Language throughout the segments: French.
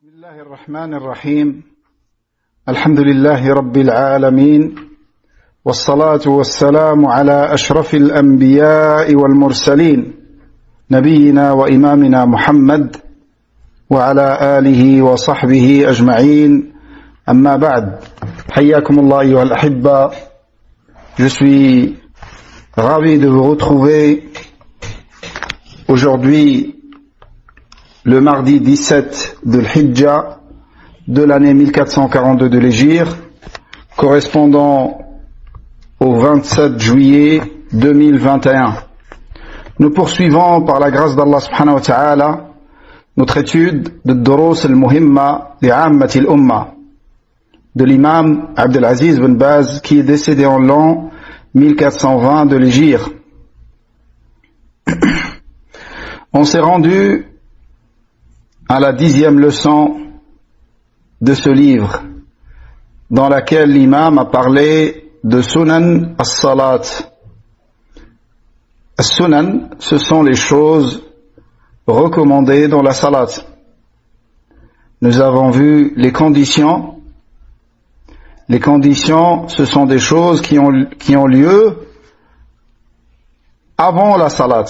بسم الله الرحمن الرحيم الحمد لله رب العالمين والصلاة والسلام على أشرف الأنبياء والمرسلين نبينا وإمامنا محمد وعلى آله وصحبه أجمعين أما بعد حياكم الله أيها الأحبة. Je suis ravi de vous retrouver aujourd'hui le mardi 17 de l'Hijja de l'année 1442 de l'Hégire, correspondant au 27 juillet 2021. Nous poursuivons par la grâce d'Allah subhanahu wa ta'ala notre étude de Durus al-Muhimma li'ammati al-Umma de l'imam Abdelaziz bin Baz, qui est décédé en l'an 1420 de l'Hégire. On s'est rendu à la 10e leçon de ce livre, dans laquelle l'imam a parlé de Sunan as-Salat. As-Sunan, ce sont les choses recommandées dans la Salat. Nous avons vu les conditions. Les conditions, ce sont des choses qui ont lieu avant la Salat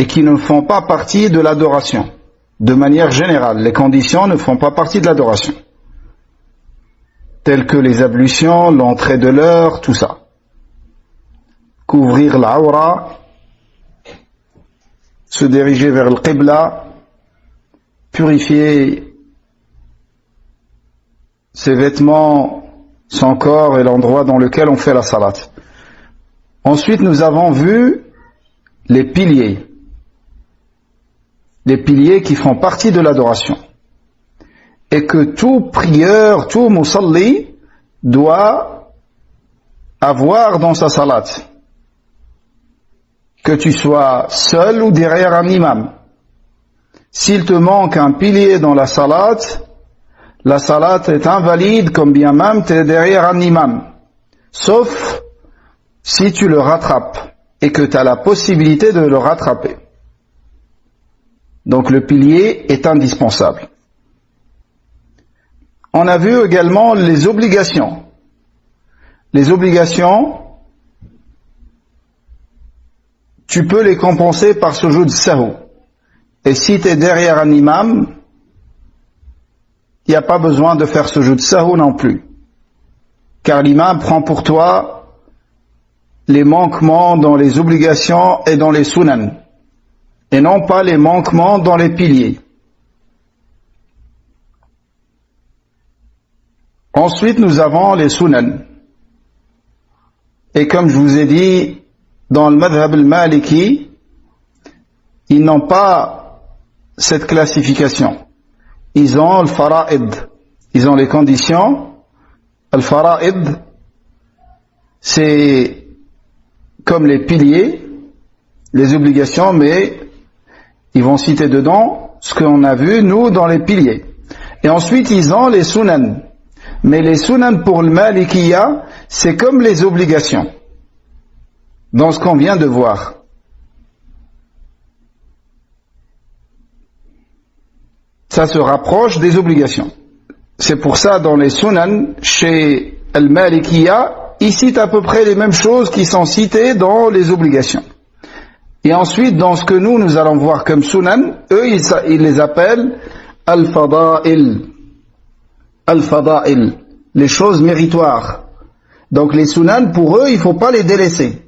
et qui ne font pas partie de l'adoration. De manière générale, les conditions ne font pas partie de l'adoration, telles que les ablutions, l'entrée de l'heure, tout ça. Couvrir l'aura, se diriger vers le qibla, purifier ses vêtements, son corps et l'endroit dans lequel on fait la salat. Ensuite, nous avons vu les piliers qui font partie de l'adoration, et que tout prieur, tout musalli doit avoir dans sa salat, que tu sois seul ou derrière un imam. S'il te manque un pilier dans la salat est invalide, comme bien même tu es derrière un imam, sauf si tu le rattrapes et que tu as la possibilité de le rattraper. Donc le pilier est indispensable. On a vu également les obligations. Les obligations, tu peux les compenser par sujoud sahou. Et si tu es derrière un imam, il n'y a pas besoin de faire sujoud sahou non plus. Car l'imam prend pour toi les manquements dans les obligations et dans les sunan, et non pas les manquements dans les piliers. Ensuite, nous avons les sunan. Et comme je vous ai dit, dans le madhab al-maliki, ils n'ont pas cette classification. Ils ont le fara'id. Ils ont les conditions. Le fara'id, c'est comme les piliers, les obligations, mais ils vont citer dedans ce qu'on a vu, nous, dans les piliers. Et ensuite, ils ont les sunan. Mais les sunan pour le Malikiya, c'est comme les obligations, dans ce qu'on vient de voir. Ça se rapproche des obligations. C'est pour ça, dans les sunan, chez le Malikiya, ils citent à peu près les mêmes choses qui sont citées dans les obligations. Et ensuite, dans ce que nous allons voir comme sunan, eux, ils les appellent al-fada'il. Al-fada'il, les choses méritoires. Donc les sunan, pour eux, il ne faut pas les délaisser.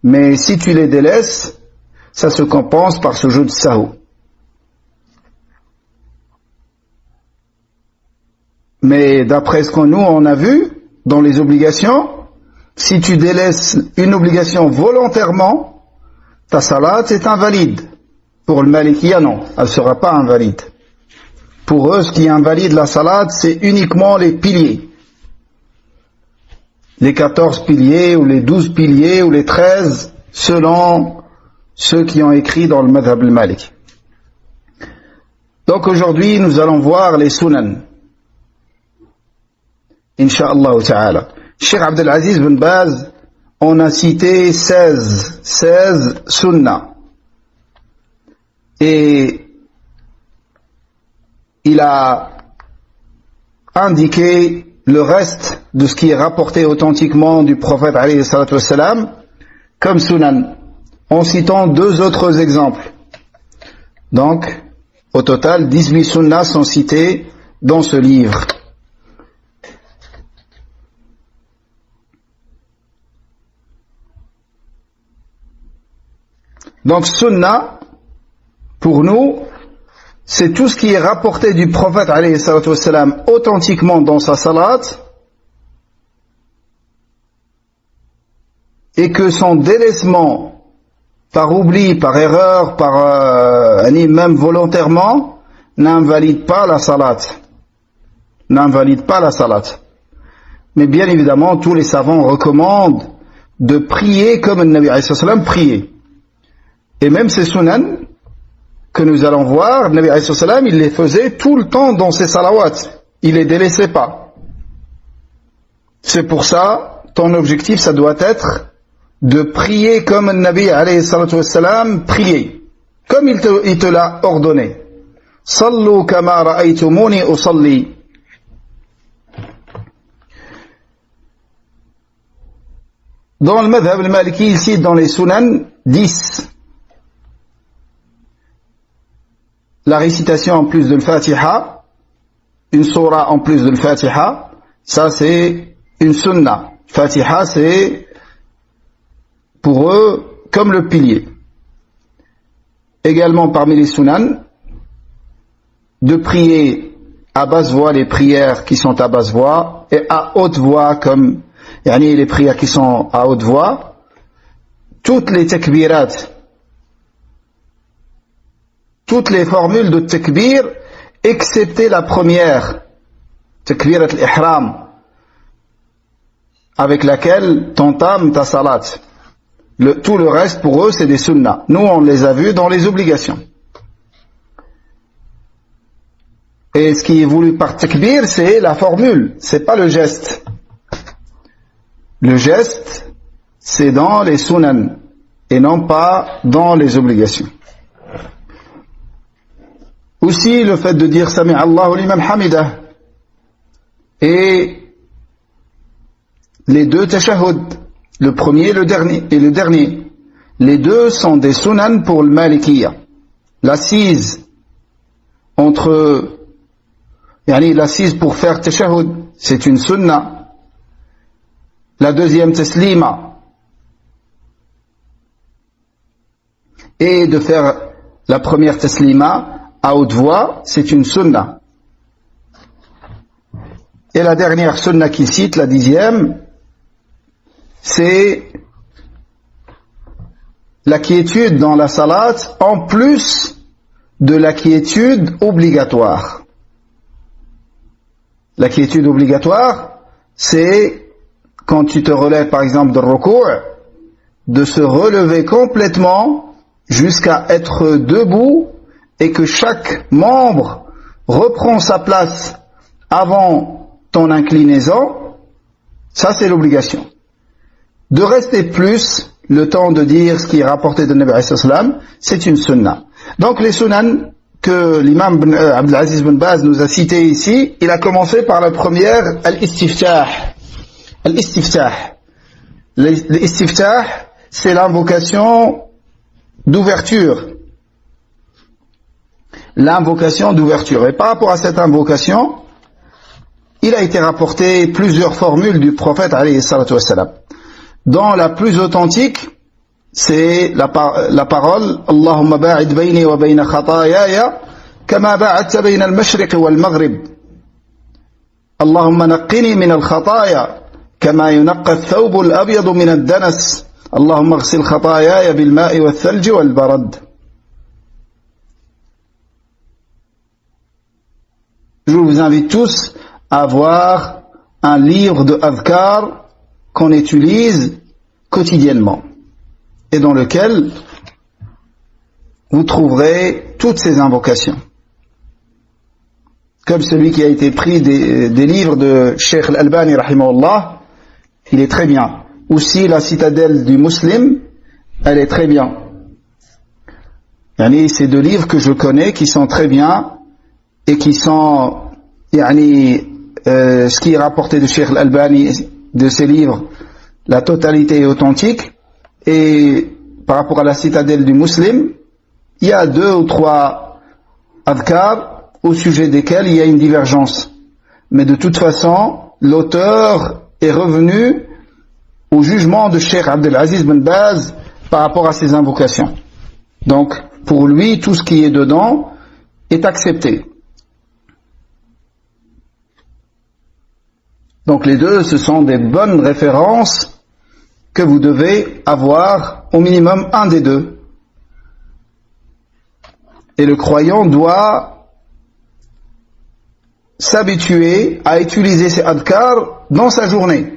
Mais si tu les délaisses, ça se compense par ce jeu de sahou. Mais d'après ce que nous, on a vu, dans les obligations, si tu délaisses une obligation volontairement, ta salat est invalide. Pour le Malikiya, non, elle ne sera pas invalide. Pour eux, ce qui invalide la salat, c'est uniquement les piliers. Les 14 piliers, ou les 12 piliers, ou les 13, selon ceux qui ont écrit dans le madhab al-Maliki. Donc aujourd'hui, nous allons voir les sunan. Inch'Allah ta'ala. Cheikh Abdelaziz bin Baz, on a cité 16 sunnah. Et il a indiqué le reste de ce qui est rapporté authentiquement du prophète alayhi salatu wassalam comme sunan, en citant deux autres exemples. Donc, au total, 18 sunnas sont cités dans ce livre. Donc, sunna, pour nous, c'est tout ce qui est rapporté du prophète alayhi salatu wassalam authentiquement dans sa salat, et que son délaissement par oubli, par erreur, même volontairement, n'invalide pas la salat. N'invalide pas la salat. Mais bien évidemment, tous les savants recommandent de prier comme le Nabi alayhi sallam priait. Et même ces sunan que nous allons voir, le Nabi alayhi sallam, il les faisait tout le temps dans ses salawats. Il les délaissait pas. C'est pour ça, ton objectif, ça doit être de prier comme le Nabi alayhi sallam priait, comme il te l'a ordonné. Sallu kama ra'aytumuni usalli. Dans le madhab al-maliki, il cite dans les sunan 10. La récitation en plus de l'Fatiha, une surah en plus de l'Fatiha, ça c'est une sunna. Fatiha c'est pour eux comme le pilier. Également parmi les sunan, de prier à basse voix les prières qui sont à basse voix et à haute voix comme les prières qui sont à haute voix, toutes les takbirat, toutes les formules de takbir, excepté la première, takbirat al-ihram, avec laquelle t'entames ta salat. Tout le reste, pour eux, c'est des sunnah. Nous, on les a vus dans les obligations. Et ce qui est voulu par takbir, c'est la formule, c'est pas le geste. Le geste, c'est dans les sunan, et non pas dans les obligations. Aussi, le fait de dire Sami Allahu liman hamidah et les deux tashahhud, le premier et le dernier, les deux sont des sunan pour le Malikiyya. L'assise l'assise pour faire tashahhud, c'est une sunna. La deuxième taslima, et de faire la première taslima à haute voix, c'est une sunna. Et la dernière sunna qu'il cite, la 10e, c'est la quiétude dans la salat en plus de la quiétude obligatoire. La quiétude obligatoire, c'est quand tu te relèves par exemple de ruku', de se relever complètement jusqu'à être debout et que chaque membre reprend sa place avant ton inclinaison. Ça c'est l'obligation. De rester plus le temps de dire ce qui est rapporté de Nabi alayhi salam, c'est une sunna. Donc les sunan que l'imam Abdelaziz bin Baz nous a cités ici, il a commencé par la première, al-istiftah. Al-istiftah. L'istiftah, c'est l'invocation d'ouverture. L'invocation d'ouverture. Et par rapport à cette invocation, il a été rapporté plusieurs formules du prophète alayhi salatu wassalam. Dans la plus authentique, c'est la parole Allahumma ba'id bayni wa bayna khatayaya kama ba'adta bayna al-mashriq wal maghrib. Allahumma naqqini min al-khataya كما ينقى الثوب الأبيض من الدنس اللهم اغسل خطاياي بالماء والثلج والبرد. Je vous invite tous à avoir un livre de adhkar qu'on utilise quotidiennement et dans lequel vous trouverez toutes ces invocations. Comme celui qui a été pris des livres de Cheikh Al-Albani rahimahullah, il est très bien. Aussi la citadelle du Muslim, elle est très bien. C'est deux livres que je connais qui sont très bien et qui sont ce qui est rapporté de Cheikh Al-Albani de ses livres, la totalité est authentique. Et par rapport à la citadelle du Muslim, il y a 2 ou 3 adhkar au sujet desquels il y a une divergence. Mais de toute façon, l'auteur est revenu au jugement de Cheikh Abdelaziz Ben Baz par rapport à ces invocations. Donc, pour lui, tout ce qui est dedans est accepté. Donc les deux, ce sont des bonnes références que vous devez avoir, au minimum un des deux. Et le croyant doit s'habituer à utiliser ces adhkar dans sa journée.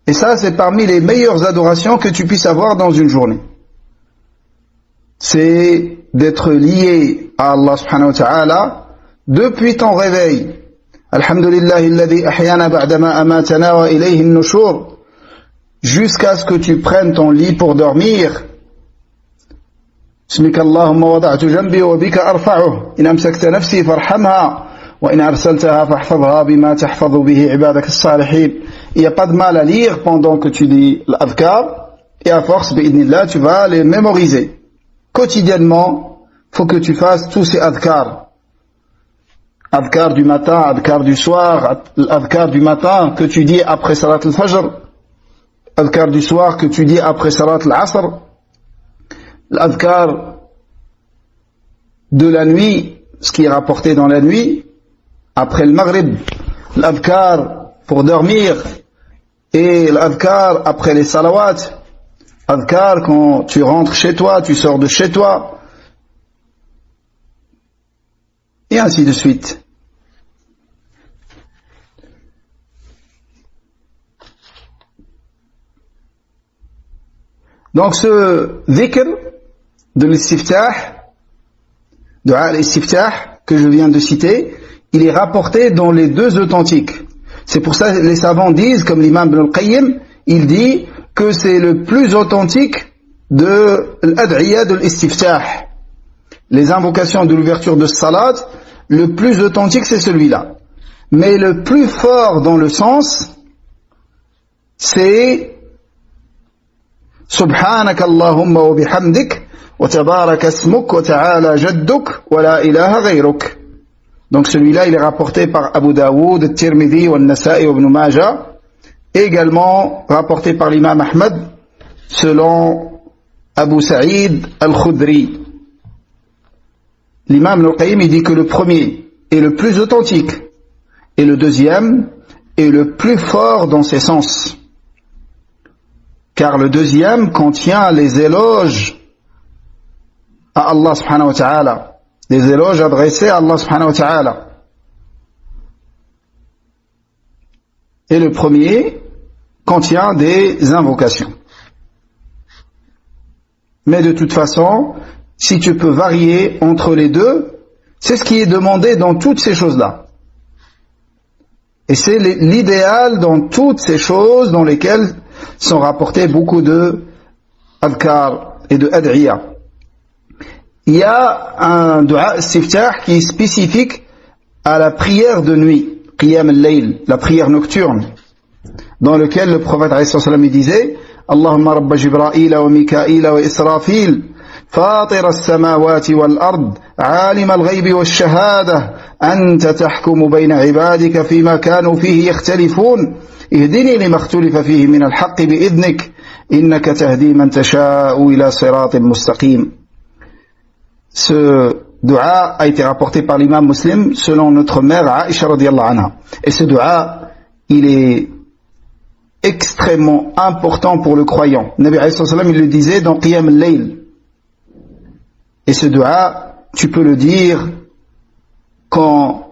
Et ça, c'est parmi les meilleures adorations que tu puisses avoir dans une journée. C'est d'être lié à Allah subhanahu wa ta'ala depuis ton réveil. Alhamdulillahi alladhi ahyana ba'dama amatana wa ilayhi an-nushur, jusqu'à ce que tu prennes ton lit pour dormir. Bismika Allahumma wada'tu janbi wa bika arfa'uh, in amsakta nafsi farhamha wa in arsaltaha fahfadha bima tahfadhu bihi ibadak as-salihin. Il n'y a pas de mal à lire pendant que tu lis l'adhkar, et à force, bi'idnillah, tu vas les mémoriser. Quotidiennement, faut que tu fasses tous ces adhkar. Adhkar du matin, adhkar du soir, adhkar du matin que tu dis après salat al-fajr, adhkar du soir que tu dis après salat al-asr, l'adhkar de la nuit, ce qui est rapporté dans la nuit, après le maghrib, l'adhkar pour dormir, et l'adhkar après les salawats, adhkar quand tu rentres chez toi, tu sors de chez toi, et ainsi de suite. Donc ce dhikr de l'istiftah, dua l'istiftah que je viens de citer, il est rapporté dans les deux authentiques. C'est pour ça que les savants disent, comme l'imam Ibn al-Qayyim, il dit que c'est le plus authentique de l'ad'iyah de l'istiftah. Les invocations de l'ouverture de salat, le plus authentique c'est celui-là. Mais le plus fort dans le sens, c'est Subhanaka Allahumma wa bihamdik wa tabaraka asmuk wa ta'ala jadduk wa la ilaha ghayruk. Donc celui-là il est rapporté par Abu Daoud, Tirmidhi, wa Nasa'i wa Ibn Majah, également rapporté par l'imam Ahmad selon Abu Sa'id al-Khudri. L'imam al-Qayyim il dit que le premier est le plus authentique et le deuxième est le plus fort dans ses sens. Car le deuxième contient les éloges à Allah subhanahu wa ta'ala, les éloges adressés à Allah subhanahu wa ta'ala. Et le premier contient des invocations. Mais de toute façon, si tu peux varier entre les deux, c'est ce qui est demandé dans toutes ces choses-là. Et c'est l'idéal dans toutes ces choses dans lesquelles sont rapportés beaucoup de adhkar et de ad'iyah. Il y a un dua istiftah qui est spécifique à la prière de nuit, qiyam al-layl, la prière nocturne, dans lequel le prophète alayhi salam disait Allahumma rabba Jibra'il wa Mika'il wa Israfil فاطر السماوات والأرض عالم الغيب والشهادة أنت تحكم بين عبادك فيما كانوا فيه يختلفون اهدني لما اختلف فيه من الحق بإذنك إنك تهدي من تشاء إلى صراط مستقيم. Ce dua a été rapporté par l'imam Muslim selon notre mère Aïcha radiyallahu anha. Et ce dua, il est extrêmement important pour le croyant. Nabi alayhi salam il le disait dans Qiyam al-Layl. Et ce dua, tu peux le dire quand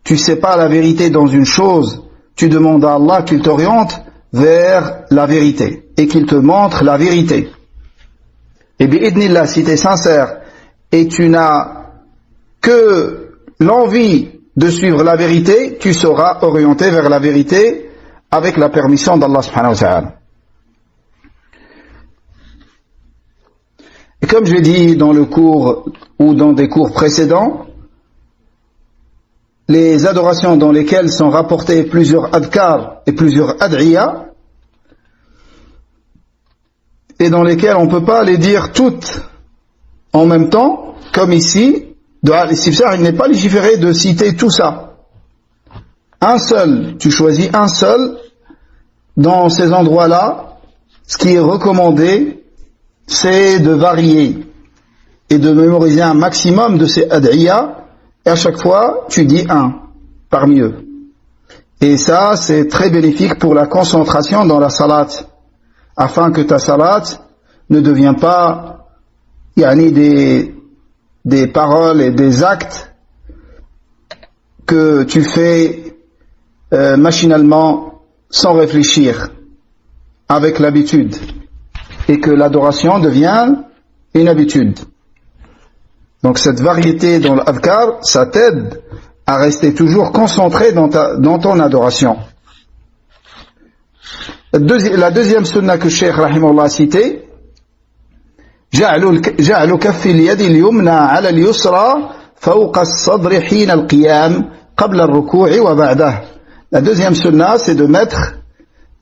tu sais pas la vérité dans une chose, tu demandes à Allah qu'il t'oriente vers la vérité et qu'il te montre la vérité. Et bi'idnillah, si tu es sincère et tu n'as que l'envie de suivre la vérité, tu seras orienté vers la vérité avec la permission d'Allah subhanahu wa ta'ala. Et comme je l'ai dit dans le cours ou dans des cours précédents, les adorations dans lesquelles sont rapportés plusieurs adkar et plusieurs ad'iyah, et dans lesquelles on ne peut pas les dire toutes en même temps, comme ici, Dua al-Istiftar, il n'est pas légiféré de citer tout ça. Un seul, tu choisis un seul, dans ces endroits-là, ce qui est recommandé, c'est de varier et de mémoriser un maximum de ces ad'iyah, et à chaque fois, tu dis un parmi eux. Et ça, c'est très bénéfique pour la concentration dans la salat, afin que ta salat ne devienne pas des paroles et des actes que tu fais machinalement sans réfléchir, avec l'habitude, et que l'adoration devient une habitude. Donc cette variété dans l'adhkar, ça t'aide à rester toujours concentré dans ton adoration. La deuxième sunna que Cheikh Rahimahullah a citée, جعل كف اليد اليمنى على اليسرى فوق الصدر حين القيام قبل الركوع وبعده. La deuxième sunna, c'est de mettre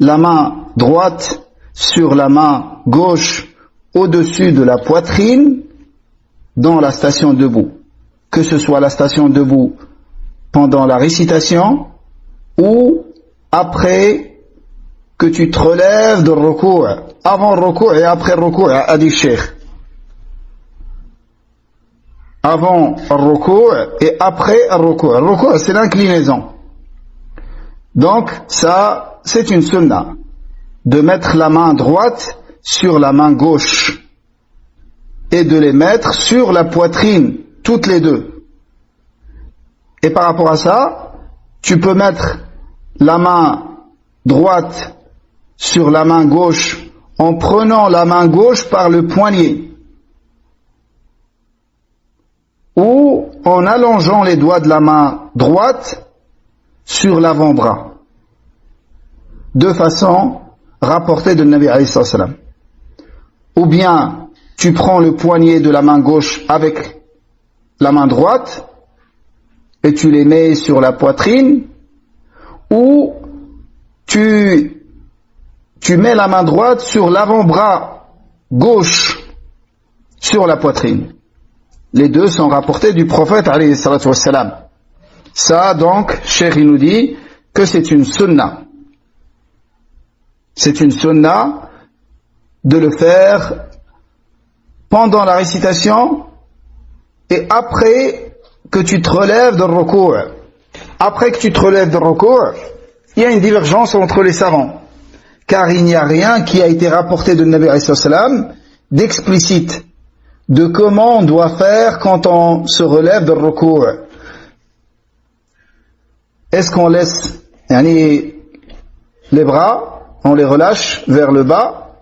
la main droite sur la main gauche au-dessus de la poitrine dans la station debout. Que ce soit la station debout pendant la récitation ou après que tu te relèves de ruku', avant le ruku' et après le ruku', a dit Cheikh. Avant le ruku' et après le ruku'. Le ruku' c'est l'inclinaison. Donc ça, c'est une sunna de mettre la main droite sur la main gauche et de les mettre sur la poitrine, toutes les deux. Et par rapport à ça, tu peux mettre la main droite sur la main gauche en prenant la main gauche par le poignet ou en allongeant les doigts de la main droite sur l'avant-bras, de façon rapportée de Nabi alayhi salam. Ou bien tu prends le poignet de la main gauche avec la main droite et tu les mets sur la poitrine, ou tu mets la main droite sur l'avant-bras gauche sur la poitrine. Les deux sont rapportés du prophète alayhi salatu wassalam. Ça donc, Cheikh il nous dit que c'est une sunna. C'est une sunna de le faire pendant la récitation et après que tu te relèves de ruku'. Après que tu te relèves de ruku', il y a une divergence entre les savants, car il n'y a rien qui a été rapporté de Nabi alayhi salam d'explicite de comment on doit faire quand on se relève de ruku'. Est-ce qu'on laisse les bras, on les relâche vers le bas,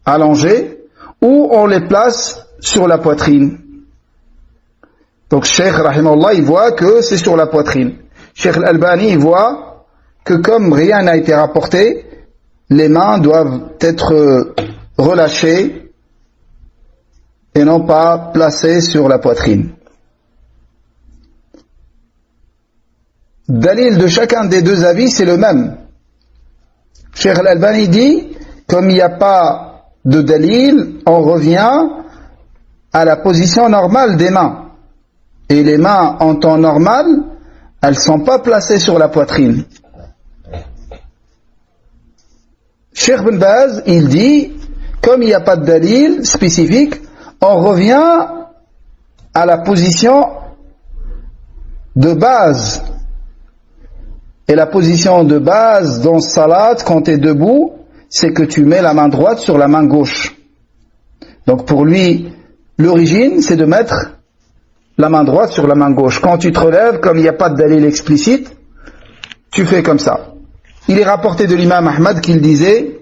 allongés, ou on les place sur la poitrine? Donc Cheikh Rahimahullah, il voit que c'est sur la poitrine. Cheikh Al-Albani, il voit que comme rien n'a été rapporté, les mains doivent être relâchées et non pas placées sur la poitrine. Dalil de chacun des deux avis, c'est le même. Cheikh Al-Albani dit, comme il n'y a pas de dalil, on revient à la position normale des mains. Et les mains en temps normal, elles ne sont pas placées sur la poitrine. Cheikh Ben Baz, il dit, comme il n'y a pas de dalil spécifique, on revient à la position de base. Et la position de base dans salat, quand tu es debout, c'est que tu mets la main droite sur la main gauche. Donc pour lui, l'origine, c'est de mettre la main droite sur la main gauche. Quand tu te relèves, comme il n'y a pas de dalil explicite, tu fais comme ça. Il est rapporté de l'imam Ahmad qu'il disait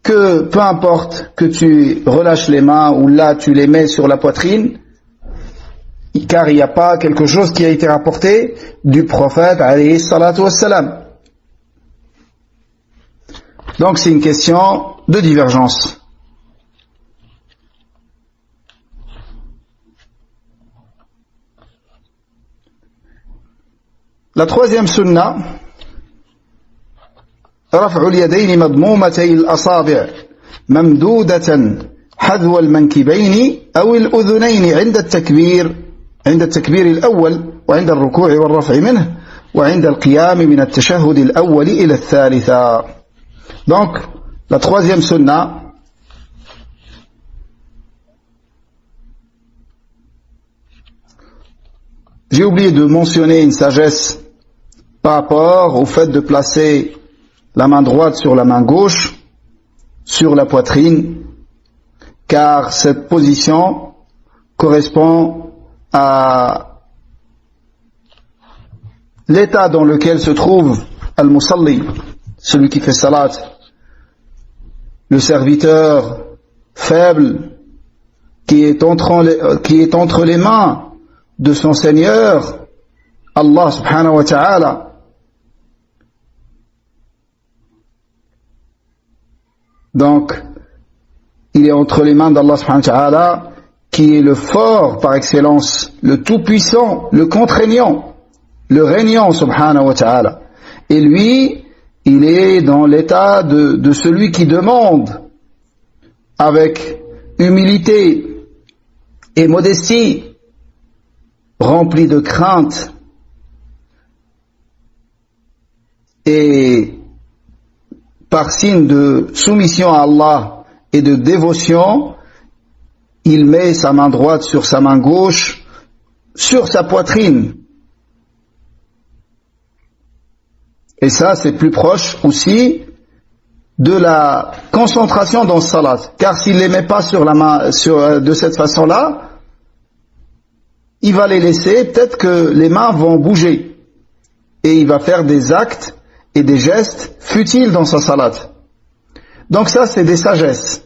que peu importe que tu relâches les mains ou là tu les mets sur la poitrine, car il n'y a pas quelque chose qui a été rapporté du prophète alayhi salatu wassalam. Donc c'est une question de divergence. La troisième sunna, رفع اليدين مضمومتي الأصابع ممدودة حذو المنكبين أو الأذنين عند التكبير الأول وعند الركوع والرفع منه وعند القيام من التشهد الأول إلى الثالثة. Donc, la troisième sunna, j'ai oublié de mentionner une sagesse par rapport au fait de placer la main droite sur la main gauche, sur la poitrine, car cette position correspond à l'état dans lequel se trouve al-musalli, celui qui fait salat, le serviteur faible qui est entre les mains de son Seigneur, Allah subhanahu wa ta'ala. Donc, il est entre les mains d'Allah subhanahu wa ta'ala, qui est le fort par excellence, le tout-puissant, le contraignant, le régnant subhanahu wa ta'ala. Et lui, il est dans l'état de celui qui demande avec humilité et modestie, rempli de crainte et par signe de soumission à Allah et de dévotion, il met sa main droite sur sa main gauche, sur sa poitrine. Et ça, c'est plus proche aussi de la concentration dans le salat. Car s'il ne les met pas sur la main, de cette façon-là, il va les laisser, peut-être que les mains vont bouger. Et il va faire des actes et des gestes futiles dans sa salat. Donc ça, c'est des sagesses.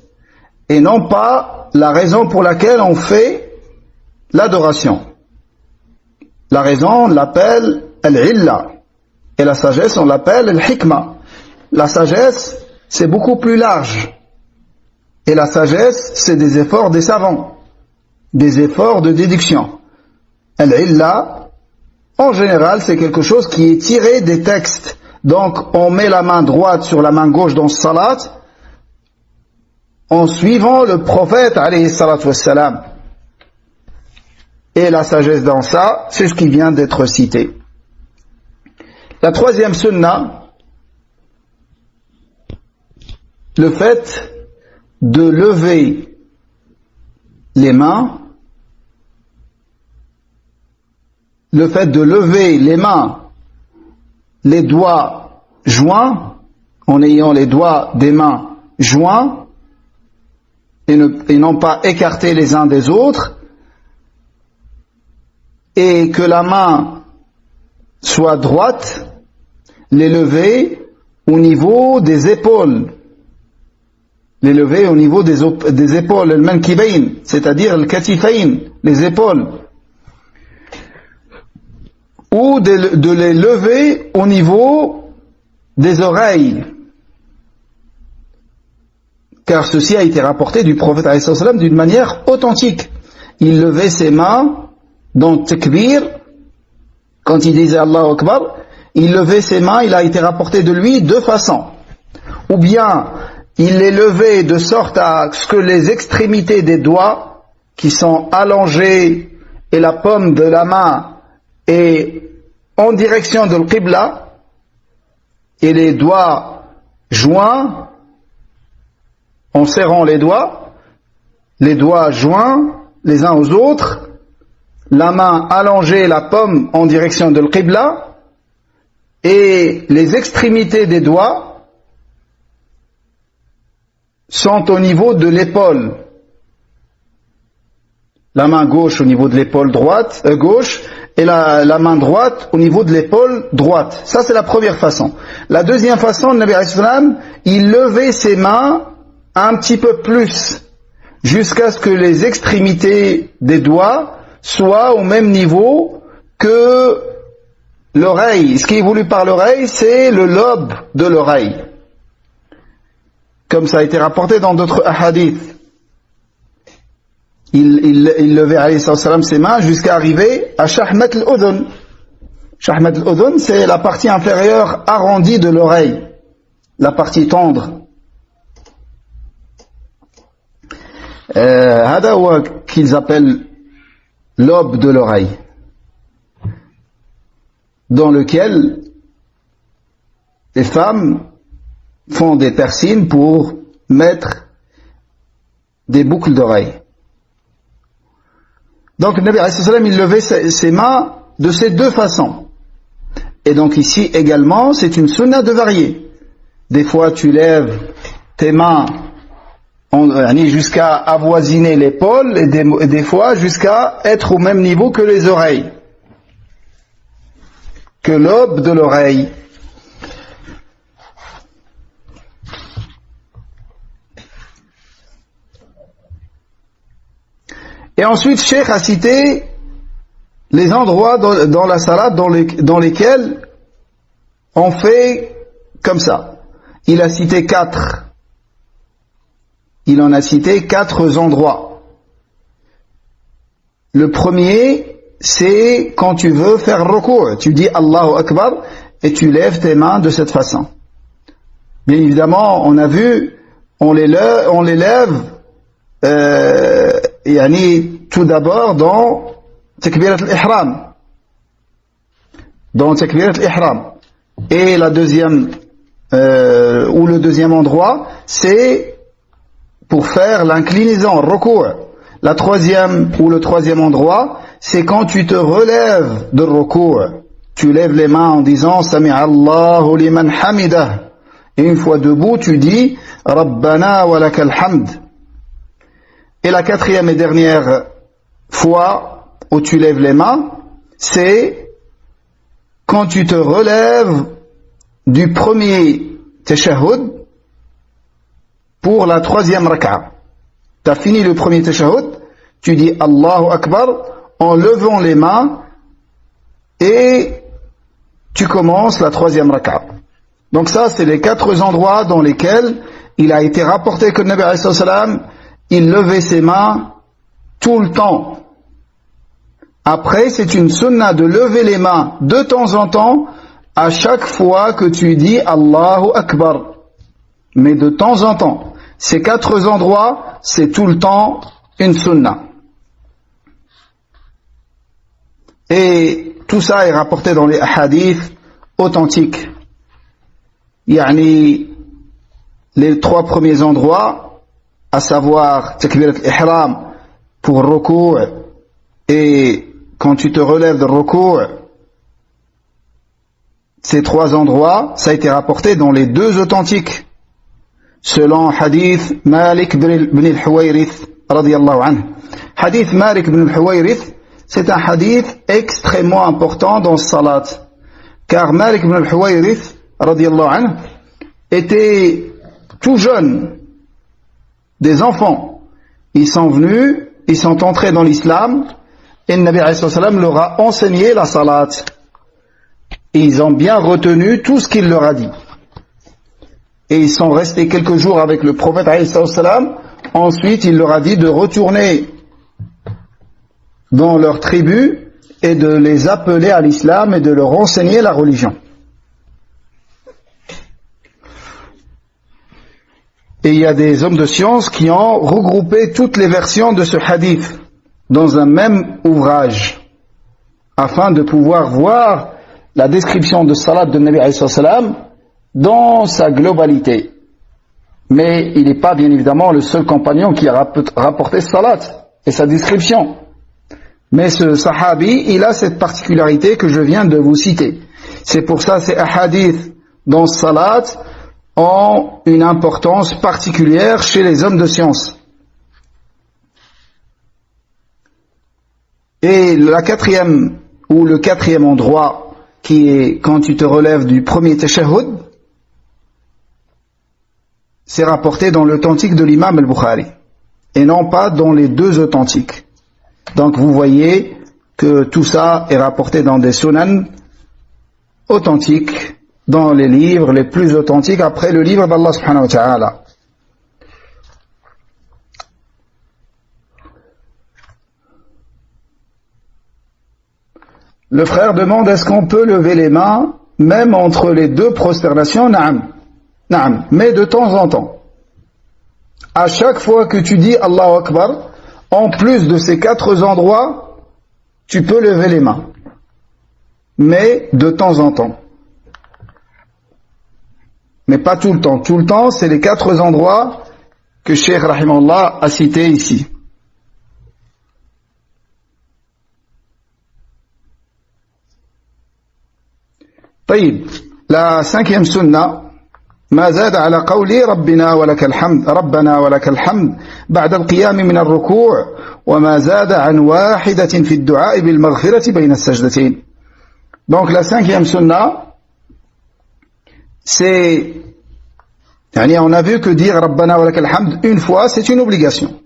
Et non pas la raison pour laquelle on fait l'adoration. La raison, on l'appelle al-illa. Et la sagesse, on l'appelle al-hikma. La sagesse, c'est beaucoup plus large. Et la sagesse, c'est des efforts des savants. Des efforts de déduction. Al-illa, en général, c'est quelque chose qui est tiré des textes. Donc, on met la main droite sur la main gauche dans ce salat, en suivant le prophète, alayhi salatu wassalam. Et la sagesse dans ça, c'est ce qui vient d'être cité. La troisième sunna, le fait de lever les mains, les doigts joints, en ayant les doigts des mains joints, et non pas écartés les uns des autres, et que la main soit droite, les lever au niveau des épaules. Les lever au niveau des épaules, le mankibayn, c'est-à-dire le katifayn, les épaules. Ou de les lever au niveau des oreilles. Car ceci a été rapporté du prophète alayhi salam d'une manière authentique. Il levait ses mains dans takbir, quand il disait Allahu Akbar, il levait ses mains, il a été rapporté de lui deux façons. Ou bien, il les levait de sorte à ce que les extrémités des doigts, qui sont allongés, et la paume de la main est en direction de l'Qibla, et les doigts joints, en serrant les doigts joints les uns aux autres, la main allongée, la paume en direction de l'Qibla, et les extrémités des doigts sont au niveau de l'épaule. La main gauche au niveau de l'épaule gauche, et la main droite au niveau de l'épaule droite. Ça, c'est la première façon. La deuxième façon, le Nabi alayhi salam, il levait ses mains un petit peu plus, jusqu'à ce que les extrémités des doigts soient au même niveau que l'oreille. Ce qui est voulu par l'oreille, c'est le lobe de l'oreille. Comme ça a été rapporté dans d'autres hadiths. Il levait alayhi salam ses mains jusqu'à arriver à shahmat al-udhun, Shahmat al-udhun, c'est la partie inférieure arrondie de l'oreille, la partie tendre. Hada huwa qu'ils appellent l'aube de l'oreille, dans lequel les femmes font des persines pour mettre des boucles d'oreilles. Donc le Nabi alayhi salam, il levait ses mains de ces deux façons. Et donc ici également, c'est une sunna de varier. Des fois tu lèves tes mains jusqu'à avoisiner l'épaule et des fois jusqu'à être au même niveau que les oreilles, que l'aube de l'oreille. Et ensuite, Cheikh a cité les endroits dans la salade dans lesquels on fait comme ça. Il a cité 4. Il en a cité 4 endroits. Le premier, c'est quand tu veux faire ruku'. Tu dis Allahu Akbar et tu lèves tes mains de cette façon. Bien évidemment, on a vu, on les lève tout d'abord dans Takbirat al-Ihram. Dans Takbirat al-Ihram. Et la deuxième, ou le deuxième endroit, c'est pour faire l'inclinaison, ruku'. La troisième ou le troisième endroit, c'est quand tu te relèves de ruku'. Tu lèves les mains en disant Sami'a Allahu liman hamidah. Et une fois debout, tu dis Rabbana wa lakal hamd. Et la quatrième et dernière fois où tu lèves les mains, c'est quand tu te relèves du premier tashahhud pour la troisième rak'a. Tu as fini le premier tashahhud, tu dis Allahu Akbar en levant les mains et tu commences la troisième rak'a. Donc ça, c'est les 4 endroits dans lesquels il a été rapporté que le Nabi alayhi salam, il levait ses mains tout le temps. Après, c'est une sunna de lever les mains de temps en temps à chaque fois que tu dis Allahu Akbar. Mais de temps en temps. Ces 4 endroits, c'est tout le temps une sunna. Et tout ça est rapporté dans les hadiths authentiques. Yani, les 3 premiers endroits, à savoir Takbirat al-Ihram pour ruku' et quand tu te relèves de ruku', ces 3 endroits, ça a été rapporté dans les 2 authentiques. Selon hadith Malik ibn al-Huwayrith radiyallahu anhu. Hadith Malik ibn al-Huwayrith, c'est un hadith extrêmement important dans ce salat. Car Malik ibn al-Huwayrith radiyallahu anhu était tout jeune, des enfants. Ils sont venus, ils sont entrés dans l'islam et le Nabi alayhi salam leur a enseigné la salat. Et ils ont bien retenu tout ce qu'il leur a dit. Et ils sont restés quelques jours avec le prophète alayhi salam. Ensuite, il leur a dit de retourner dans leur tribu et de les appeler à l'islam et de leur enseigner la religion. Et il y a des hommes de science qui ont regroupé toutes les versions de ce hadith dans un même ouvrage afin de pouvoir voir la description de salat de Nabi alayhi salam dans sa globalité. Mais il n'est pas bien évidemment le seul compagnon qui a rapporté salat et sa description. Mais ce sahabi, il a cette particularité que je viens de vous citer. C'est pour ça ces hadiths dans salat ont une importance particulière chez les hommes de science. Et la quatrième ou le quatrième endroit qui est quand tu te relèves du premier tashahhud, c'est rapporté dans l'authentique de l'imam al-Bukhari et non pas dans les 2 authentiques. Donc vous voyez que tout ça est rapporté dans des sunan authentiques, dans les livres les plus authentiques après le livre d'Allah subhanahu wa ta'ala. Le frère demande, est-ce qu'on peut lever les mains même entre les deux prosternations? Naam. Naam. Mais de temps en temps. À chaque fois que tu dis Allahu Akbar, en plus de ces 4 endroits, tu peux lever les mains. Mais de temps en temps. Mais pas tout le temps. Tout le temps, c'est les 4 endroits que Cheikh Rahimahullah a cités ici. طيب, la 5e sunna, ما زاد على قولي ربنا ولك الحمد ربنا ولك الحمد بعد القيام من الركوع وما زاد عن واحدة في الدعاء بالمغفرة بين السجدتين. Donc la 5e sunna, c'est, on a vu que dire Rabbana wa lakal hamd une fois, c'est une obligation.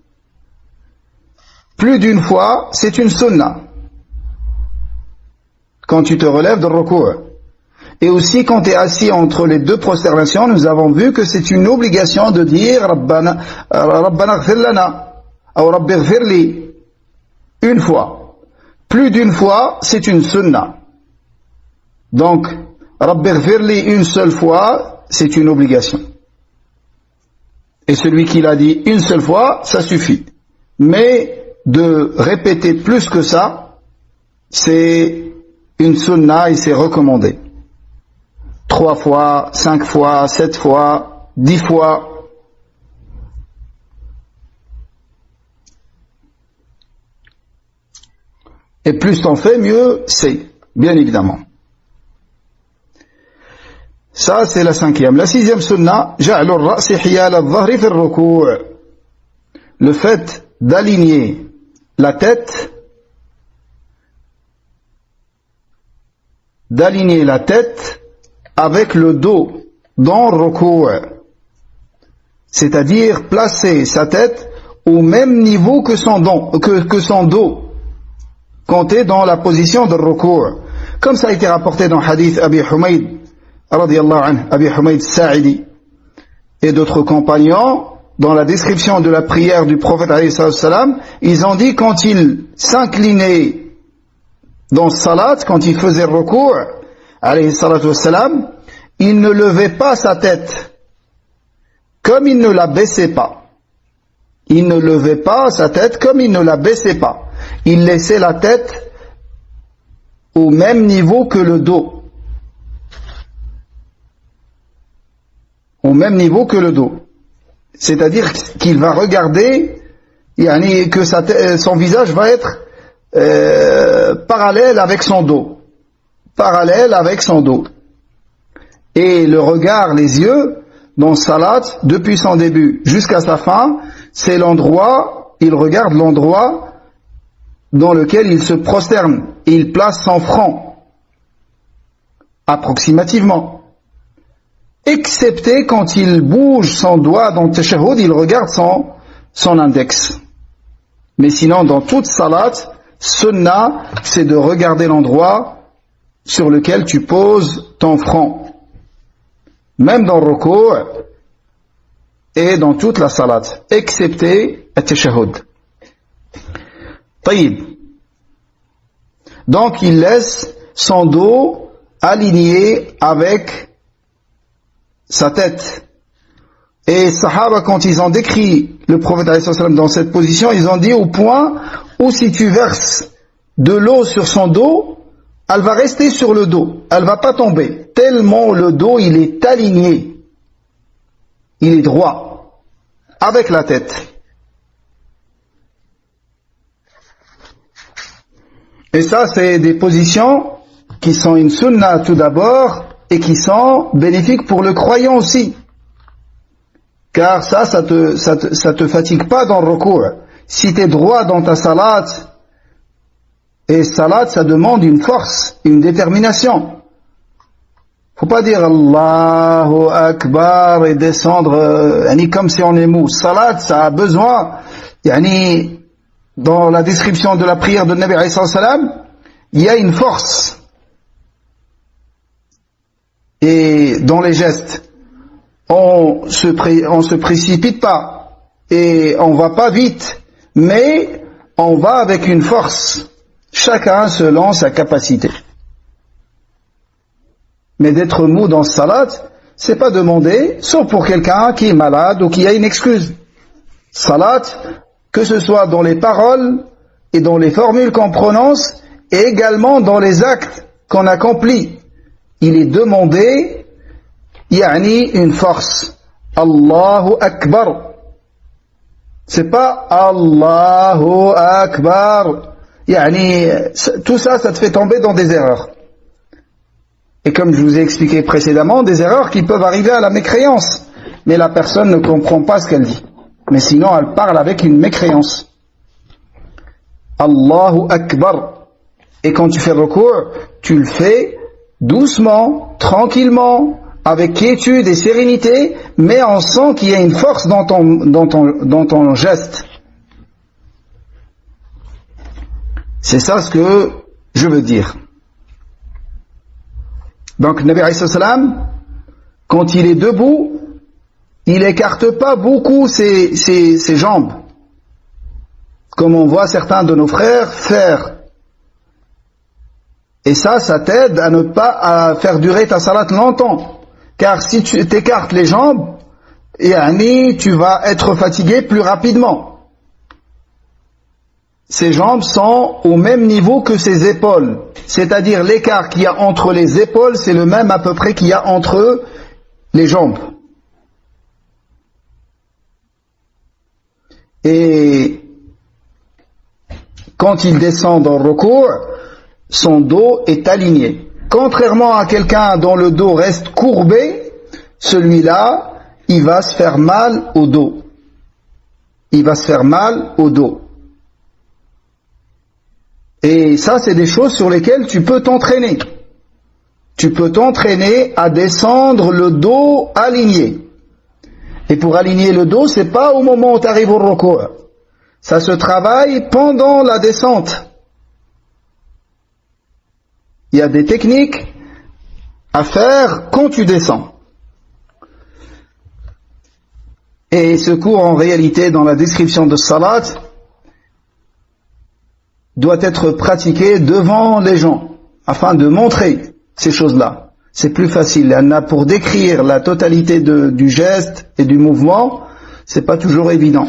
Plus d'une fois, c'est une sunna. Quand tu te relèves de ruku'. Et aussi quand tu es assis entre les deux prosternations, nous avons vu que c'est une obligation de dire Rabbana ighfir lana ou Rabbi ighfir li une fois. Plus d'une fois, c'est une sunna. Donc, Rabbi ighfir li une seule fois, c'est une obligation. Et celui qui l'a dit une seule fois, ça suffit. Mais de répéter plus que ça, c'est une sunna et c'est recommandé. 3 fois, 5 fois, 7 fois, 10 fois. Et plus t'en fais, mieux c'est, bien évidemment. Ça, c'est la 5e. La 6e sunna, ja'lu ar-ra'si hiyal adh-dhahri fi ar-ruku'. Le fait d'aligner la tête, avec le dos dans le ruku', c'est-à-dire placer sa tête au même niveau que son dos quand est dans la position de ruku', comme ça a été rapporté dans le hadith Abi Humayd radiyallahu anhu, Abi Humayd Sa'idi et d'autres compagnons. Dans la description de la prière du prophète alayhi salam, ils ont dit quand il s'inclinait dans salat, quand il faisait le ruku', alayhi salam, il ne levait pas sa tête, comme il ne la baissait pas. Il ne levait pas sa tête comme il ne la baissait pas. Il laissait la tête au même niveau que le dos. Au même niveau que le dos. C'est-à-dire qu'il va regarder, que son visage va être parallèle avec son dos. Parallèle avec son dos. Et le regard, les yeux, dans Salat, depuis son début jusqu'à sa fin, c'est l'endroit, il regarde l'endroit dans lequel il se prosterne. Et il place son front, approximativement. Excepté quand il bouge son doigt dans le tashahhud, il regarde son index. Mais sinon, dans toute Salat, Sunnah, c'est de regarder l'endroit sur lequel tu poses ton front. Même dans le ruku' et dans toute la salat, excepté le tashahhud. Taïb. Donc il laisse son dos aligné avec sa tête. Et Sahaba, quand ils ont décrit le prophète dans cette position, ils ont dit au point où si tu verses de l'eau sur son dos, elle va rester sur le dos, elle va pas tomber, tellement le dos il est aligné, il est droit, avec la tête. Et ça, c'est des positions qui sont une sunna tout d'abord, et qui sont bénéfiques pour le croyant aussi. Car ça te fatigue pas dans le ruku'. Si tu es droit dans ta salat, et salat, ça demande une force, une détermination. Faut pas dire Allahu Akbar et descendre comme si on est mou. Salat, ça a besoin, dans la description de la prière de Nabi alayhi salam, il y a une force. Et dans les gestes, on se précipite pas et on va pas vite, mais on va avec une force. chacun selon sa capacité. Mais d'être mou dans ce salat, c'est pas demandé, sauf pour quelqu'un qui est malade ou qui a une excuse. Salat, que ce soit dans les paroles et dans les formules qu'on prononce, et également dans les actes qu'on accomplit, il est demandé, yani une force. Allahu Akbar. C'est pas Allahu Akbar. Yani, tout ça, ça te fait tomber dans des erreurs. Et comme je vous ai expliqué précédemment, des erreurs qui peuvent arriver à la mécréance. Mais la personne ne comprend pas ce qu'elle dit. Mais sinon, elle parle avec une mécréance. Allahu Akbar. Et quand tu fais le recours, tu le fais doucement, tranquillement, avec quiétude et sérénité, mais on sent qu'il y a une force dans ton geste. C'est ça ce que je veux dire. Donc, Nabi alayhi salam, quand il est debout, il écarte pas beaucoup ses jambes, comme on voit certains de nos frères faire. Et ça t'aide à ne pas à faire durer ta salat longtemps. Car si tu t'écartes les jambes, tu vas être fatigué plus rapidement. Ses jambes sont au même niveau que ses épaules. C'est-à-dire l'écart qu'il y a entre les épaules, c'est le même à peu près qu'il y a entre les jambes. Et quand il descend dans le recours, son dos est aligné. Contrairement à quelqu'un dont le dos reste courbé, celui-là, il va se faire mal au dos. Il va se faire mal au dos. Et ça, c'est des choses sur lesquelles tu peux t'entraîner. Tu peux t'entraîner à descendre le dos aligné. Et pour aligner le dos, c'est pas au moment où tu arrives au recours. Ça se travaille pendant la descente. Il y a des techniques à faire quand tu descends. Et ce cours, en réalité, dans la description de salat, doit être pratiqué devant les gens, afin de montrer ces choses-là. C'est plus facile. Pour décrire la totalité du geste et du mouvement, c'est pas toujours évident.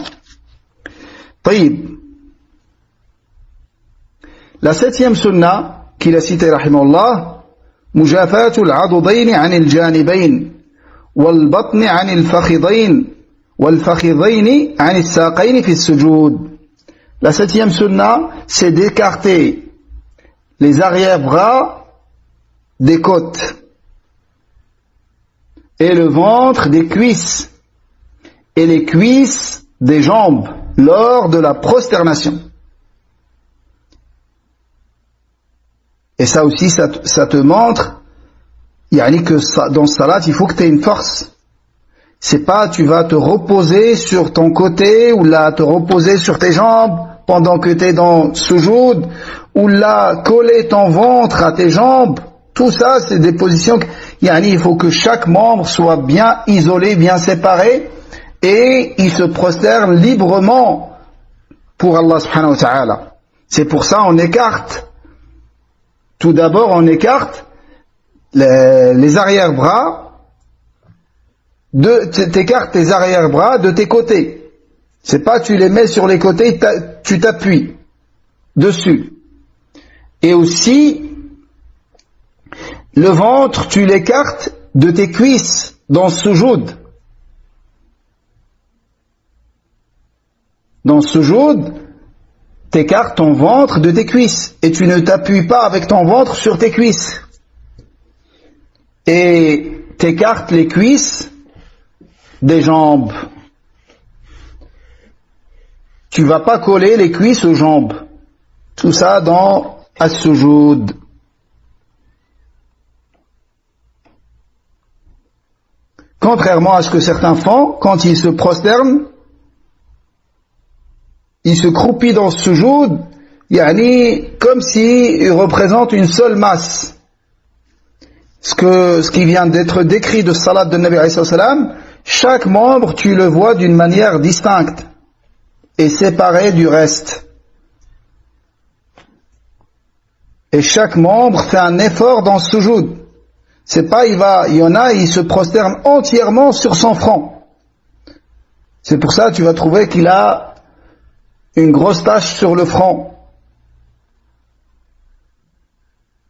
طيب. La 7e sunna qu'il a cité rahimahullah, مجافاة العضدين عن الجانبين والبطن عن الفخذين والفخذين عن الساقين في السجود. La 7e sunna, c'est d'écarter les arrière-bras des côtes et le ventre des cuisses et les cuisses des jambes lors de la prosternation. Et ça aussi, ça te montre que dans ce salat, il faut que tu aies une force. C'est pas tu vas te reposer sur ton côté ou là te reposer sur tes jambes pendant que tu es dans sujoud, ou là coller ton ventre à tes jambes. Tout ça, c'est des positions il faut que chaque membre soit bien isolé, bien séparé, et il se prosterne librement pour Allah subhanahu wa ta'ala. C'est pour ça on écarte. Tout d'abord, on écarte les arrière-bras, t'écartes tes arrière-bras de tes côtés. C'est pas tu les mets sur les côtés, tu t'appuies dessus. Et aussi, le ventre, tu l'écartes de tes cuisses dans ce sujoud. Dans ce sujoud, t'écartes ton ventre de tes cuisses et tu ne t'appuies pas avec ton ventre sur tes cuisses. Et t'écartes les cuisses des jambes. Tu vas pas coller les cuisses aux jambes. Tout ça dans as-sujoud. Contrairement à ce que certains font, quand ils se prosternent, ils se croupissent dans ce sujoud, comme s'ils représentent une seule masse. Ce qui vient d'être décrit de salat de Nabi alayhi salam, chaque membre, tu le vois d'une manière distincte et séparé du reste. Et chaque membre fait un effort dans ce sujoud. C'est pas, il y en a, il se prosterne entièrement sur son front. C'est pour ça que tu vas trouver qu'il a une grosse tache sur le front.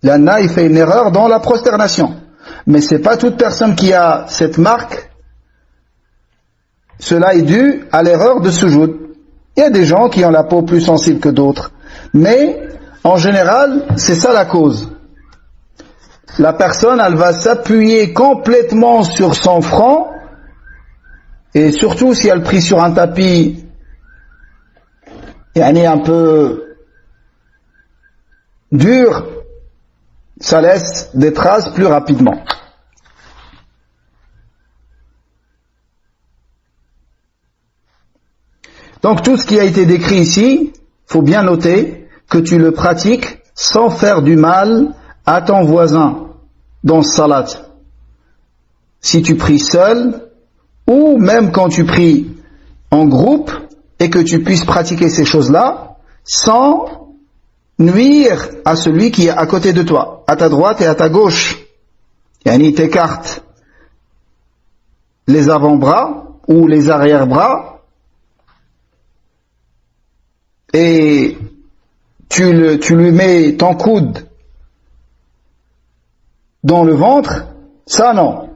Là, il fait une erreur dans la prosternation. Mais c'est pas toute personne qui a cette marque. Cela est dû à l'erreur de sujoud. Il y a des gens qui ont la peau plus sensible que d'autres. Mais, en général, c'est ça la cause. La personne, elle va s'appuyer complètement sur son front, et surtout si elle prie sur un tapis, un peu dur, ça laisse des traces plus rapidement. Donc tout ce qui a été décrit ici, faut bien noter que tu le pratiques sans faire du mal à ton voisin dans ce salat. Si tu pries seul, ou même quand tu pries en groupe, et que tu puisses pratiquer ces choses-là, sans nuire à celui qui est à côté de toi, à ta droite et à ta gauche. Yani t'écartes les avant-bras ou les arrière-bras, et tu lui mets ton coude dans le ventre, ça non.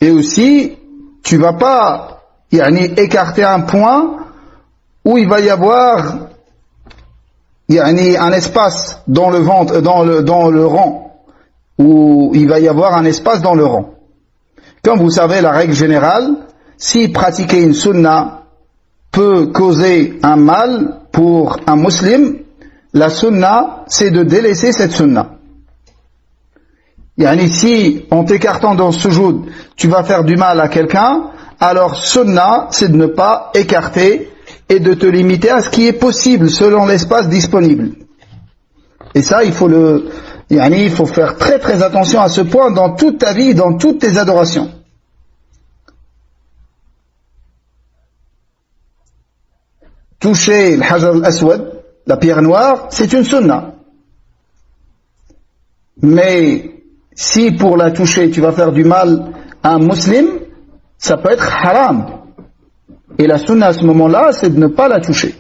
Et aussi, tu vas pas écarter un point où il va y avoir un espace dans le ventre, dans le rang, où il va y avoir un espace dans le rang. Comme vous savez, la règle générale, si pratiquer une sunna peut causer un mal pour un musulman, la sunna, c'est de délaisser cette sunna. Si, en t'écartant dans ce sujoud, tu vas faire du mal à quelqu'un, alors sunna, c'est de ne pas écarter et de te limiter à ce qui est possible selon l'espace disponible. Et ça, il faut faire très très attention à ce point dans toute ta vie, dans toutes tes adorations. Toucher le hajar al-aswad, la pierre noire, c'est une sunna. Mais si pour la toucher tu vas faire du mal à un musulman, ça peut être haram. Et la sunna à ce moment-là, c'est de ne pas la toucher.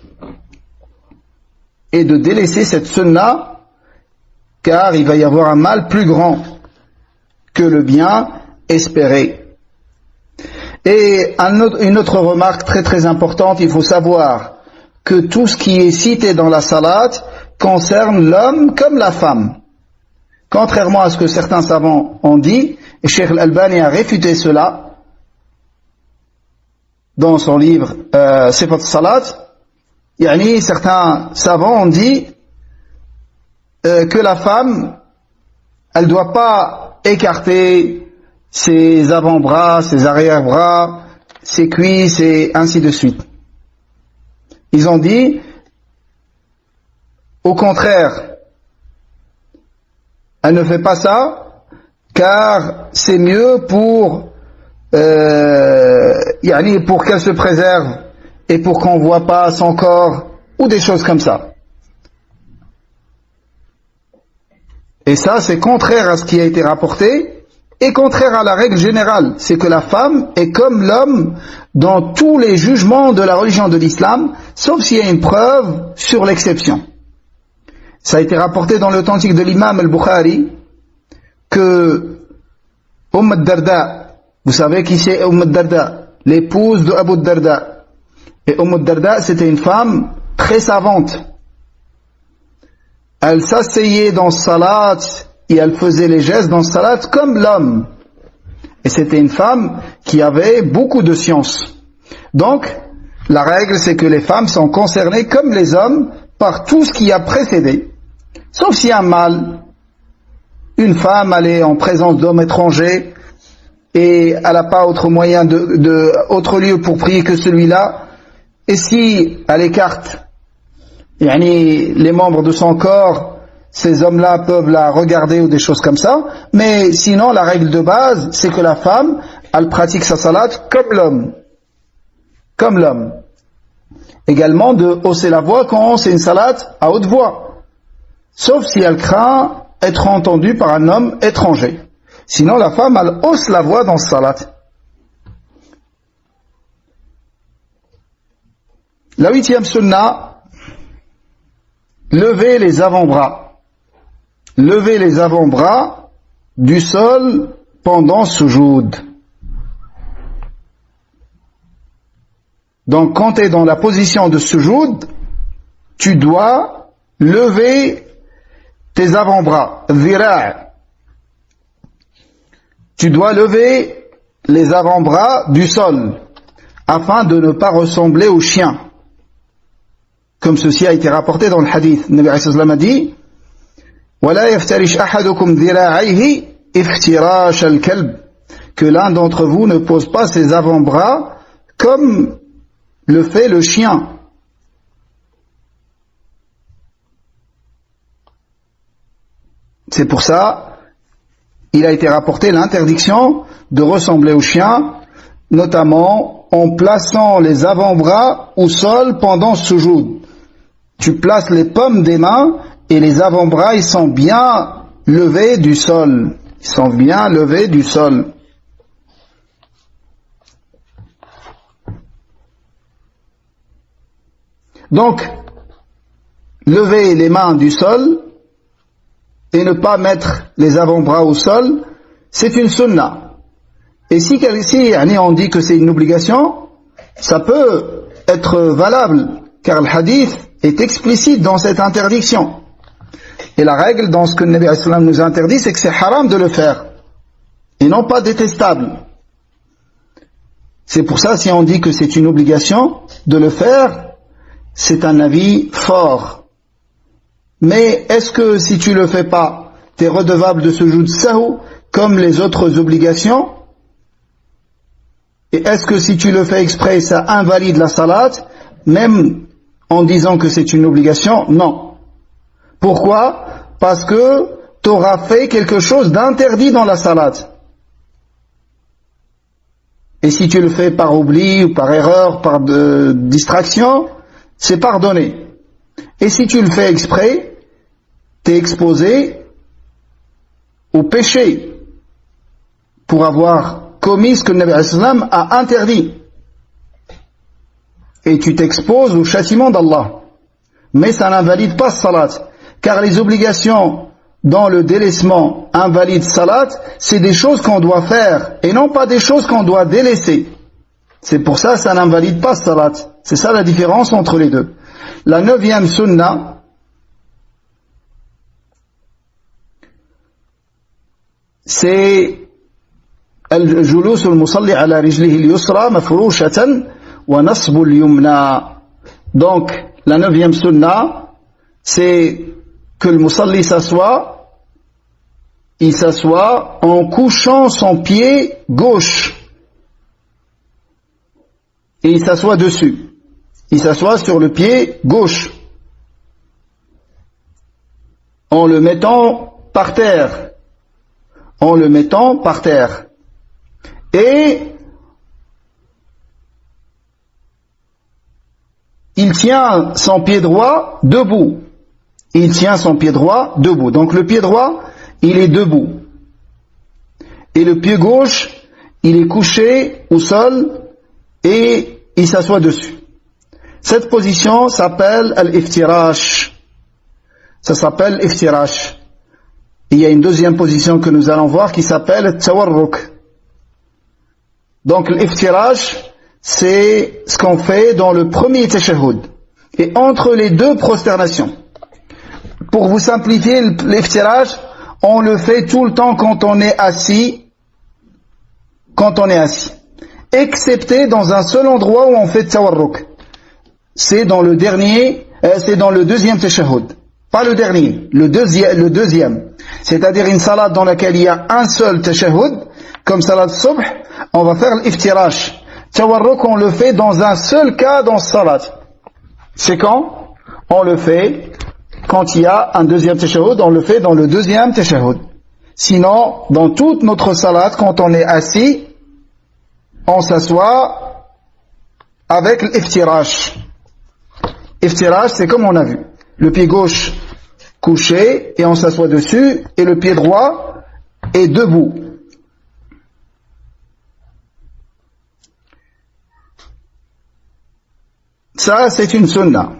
Et de délaisser cette sunna, car il va y avoir un mal plus grand que le bien espéré. Et une autre remarque très très importante, il faut savoir que tout ce qui est cité dans la salat concerne l'homme comme la femme. Contrairement à ce que certains savants ont dit, et Cheikh Al-Albani a réfuté cela dans son livre Sifat Salat, certains savants ont dit que la femme, elle ne doit pas écarter ses avant-bras, ses arrière-bras, ses cuisses et ainsi de suite. Ils ont dit, au contraire, elle ne fait pas ça, car c'est mieux pour qu'elle se préserve et pour qu'on ne voit pas son corps ou des choses comme ça. Et ça, c'est contraire à ce qui a été rapporté et contraire à la règle générale. C'est que la femme est comme l'homme dans tous les jugements de la religion de l'islam, sauf s'il y a une preuve sur l'exception. Ça a été rapporté dans l'authentique de l'imam al-Bukhari que Darda, vous savez qui c'est Darda, l'épouse de Abu Darda. Et Darda, c'était une femme très savante. Elle s'asseyait dans salat et elle faisait les gestes dans salat comme l'homme. Et c'était une femme qui avait beaucoup de science. Donc, la règle, c'est que les femmes sont concernées comme les hommes par tout ce qui a précédé. Sauf s'il y a un mal. Une femme, elle est en présence d'hommes étrangers et elle n'a pas autre moyen autre lieu pour prier que celui-là. Et si elle écarte les membres de son corps, ces hommes-là peuvent la regarder ou des choses comme ça. Mais sinon, la règle de base, c'est que la femme, elle pratique sa salat comme l'homme. Comme l'homme. Également de hausser la voix quand c'est une salate à haute voix, sauf si elle craint être entendue par un homme étranger. Sinon la femme, elle hausse la voix dans ce salat. La 8e sunna, lever les avant-bras. Lever les avant-bras du sol pendant sujoud. Donc quand tu es dans la position de sujoud, tu dois lever tes avant-bras, dhira'. Tu dois lever les avant-bras du sol afin de ne pas ressembler au chien. Comme ceci a été rapporté dans le hadith. Le Nabi sallallahu alayhi wa sallam a dit وَلَا يَفْتَرِشْ أَحَدُكُمْ ذِرَاعَيْهِ افتراش الكلب, que l'un d'entre vous ne pose pas ses avant-bras comme le fait le chien. C'est pour ça il a été rapporté l'interdiction de ressembler au chien, notamment en plaçant les avant-bras au sol pendant sujoud. Tu places les paumes des mains et les avant-bras, ils sont bien levés du sol. Ils sont bien levés du sol. Donc, lever les mains du sol et ne pas mettre les avant-bras au sol, c'est une sunna. Et si on dit que c'est une obligation, ça peut être valable, car le hadith est explicite dans cette interdiction. Et la règle dans ce que le Nabi sallallahu alayhi wa sallam nous interdit, c'est que c'est haram de le faire, et non pas détestable. C'est pour ça, si on dit que c'est une obligation de le faire, c'est un avis fort. Mais est-ce que si tu le fais pas, tu es redevable de sujoud sahou comme les autres obligations? Et est-ce que si tu le fais exprès, ça invalide la salat, même en disant que c'est une obligation? Non. Pourquoi? Parce que tu auras fait quelque chose d'interdit dans la salat. Et si tu le fais par oubli ou par erreur, par distraction, c'est pardonné. Et si tu le fais exprès, tu es exposé au péché pour avoir commis ce que le Nabi sallallahu alayhi wa sallam a interdit. Et tu t'exposes au châtiment d'Allah. Mais ça n'invalide pas salat, car les obligations dans le délaissement invalide salat, c'est des choses qu'on doit faire et non pas des choses qu'on doit délaisser. C'est pour ça que ça n'invalide pas salat. C'est ça la différence entre les deux. La 9e sunna, c'est الجلوس المصلي على رجله اليسرى مفروشة ونصب اليمنى. Donc la 9e sunna, c'est que le musalli s'assoit, il s'assoit en couchant son pied gauche et il s'assoit dessus. Il s'assoit sur le pied gauche en le mettant par terre. En le mettant par terre. Et il tient son pied droit debout. Il tient son pied droit debout. Donc le pied droit, il est debout. Et le pied gauche, il est couché au sol et il s'assoit dessus. Cette position s'appelle al-iftirash. Ça s'appelle iftirash. Il y a une deuxième position que nous allons voir qui s'appelle tawarruk. Donc l'iftirash, c'est ce qu'on fait dans le premier tashahhud et entre les deux prosternations. Pour vous simplifier, l'iftirash, on le fait tout le temps quand on est assis, excepté dans un seul endroit où on fait tawarruk. C'est dans le deuxième tashahhud, pas le dernier, le deuxième. C'est-à-dire une salade dans laquelle il y a un seul tashahhud, comme salade subh, on va faire l'iftirash. Tawarruk, on le fait dans un seul cas dans salat. C'est quand? On le fait quand il y a un deuxième tashahhud, on le fait dans le deuxième tashahhud. Sinon, dans toute notre salat, quand on est assis, on s'assoit avec l'iftirash. Iftirash, c'est comme on a vu. Le pied gauche couché et on s'assoit dessus et le pied droit est debout. Ça, c'est une sunna.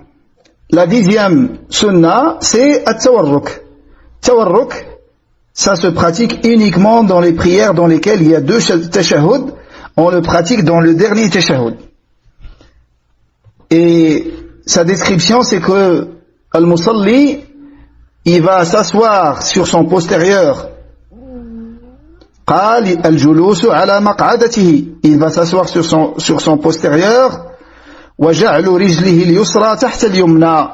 La 10e sunna, c'est at-tawarruk. Tawarruk, ça se pratique uniquement dans les prières dans lesquelles il y a 2 tashahhud. On le pratique dans le dernier tashahhud. Et sa description, c'est que al-musalli, il va s'asseoir sur son postérieur. قال الجلوس على مقعدته. Il va s'asseoir sur son postérieur. وجعل رجله اليسرى تحت اليمنى.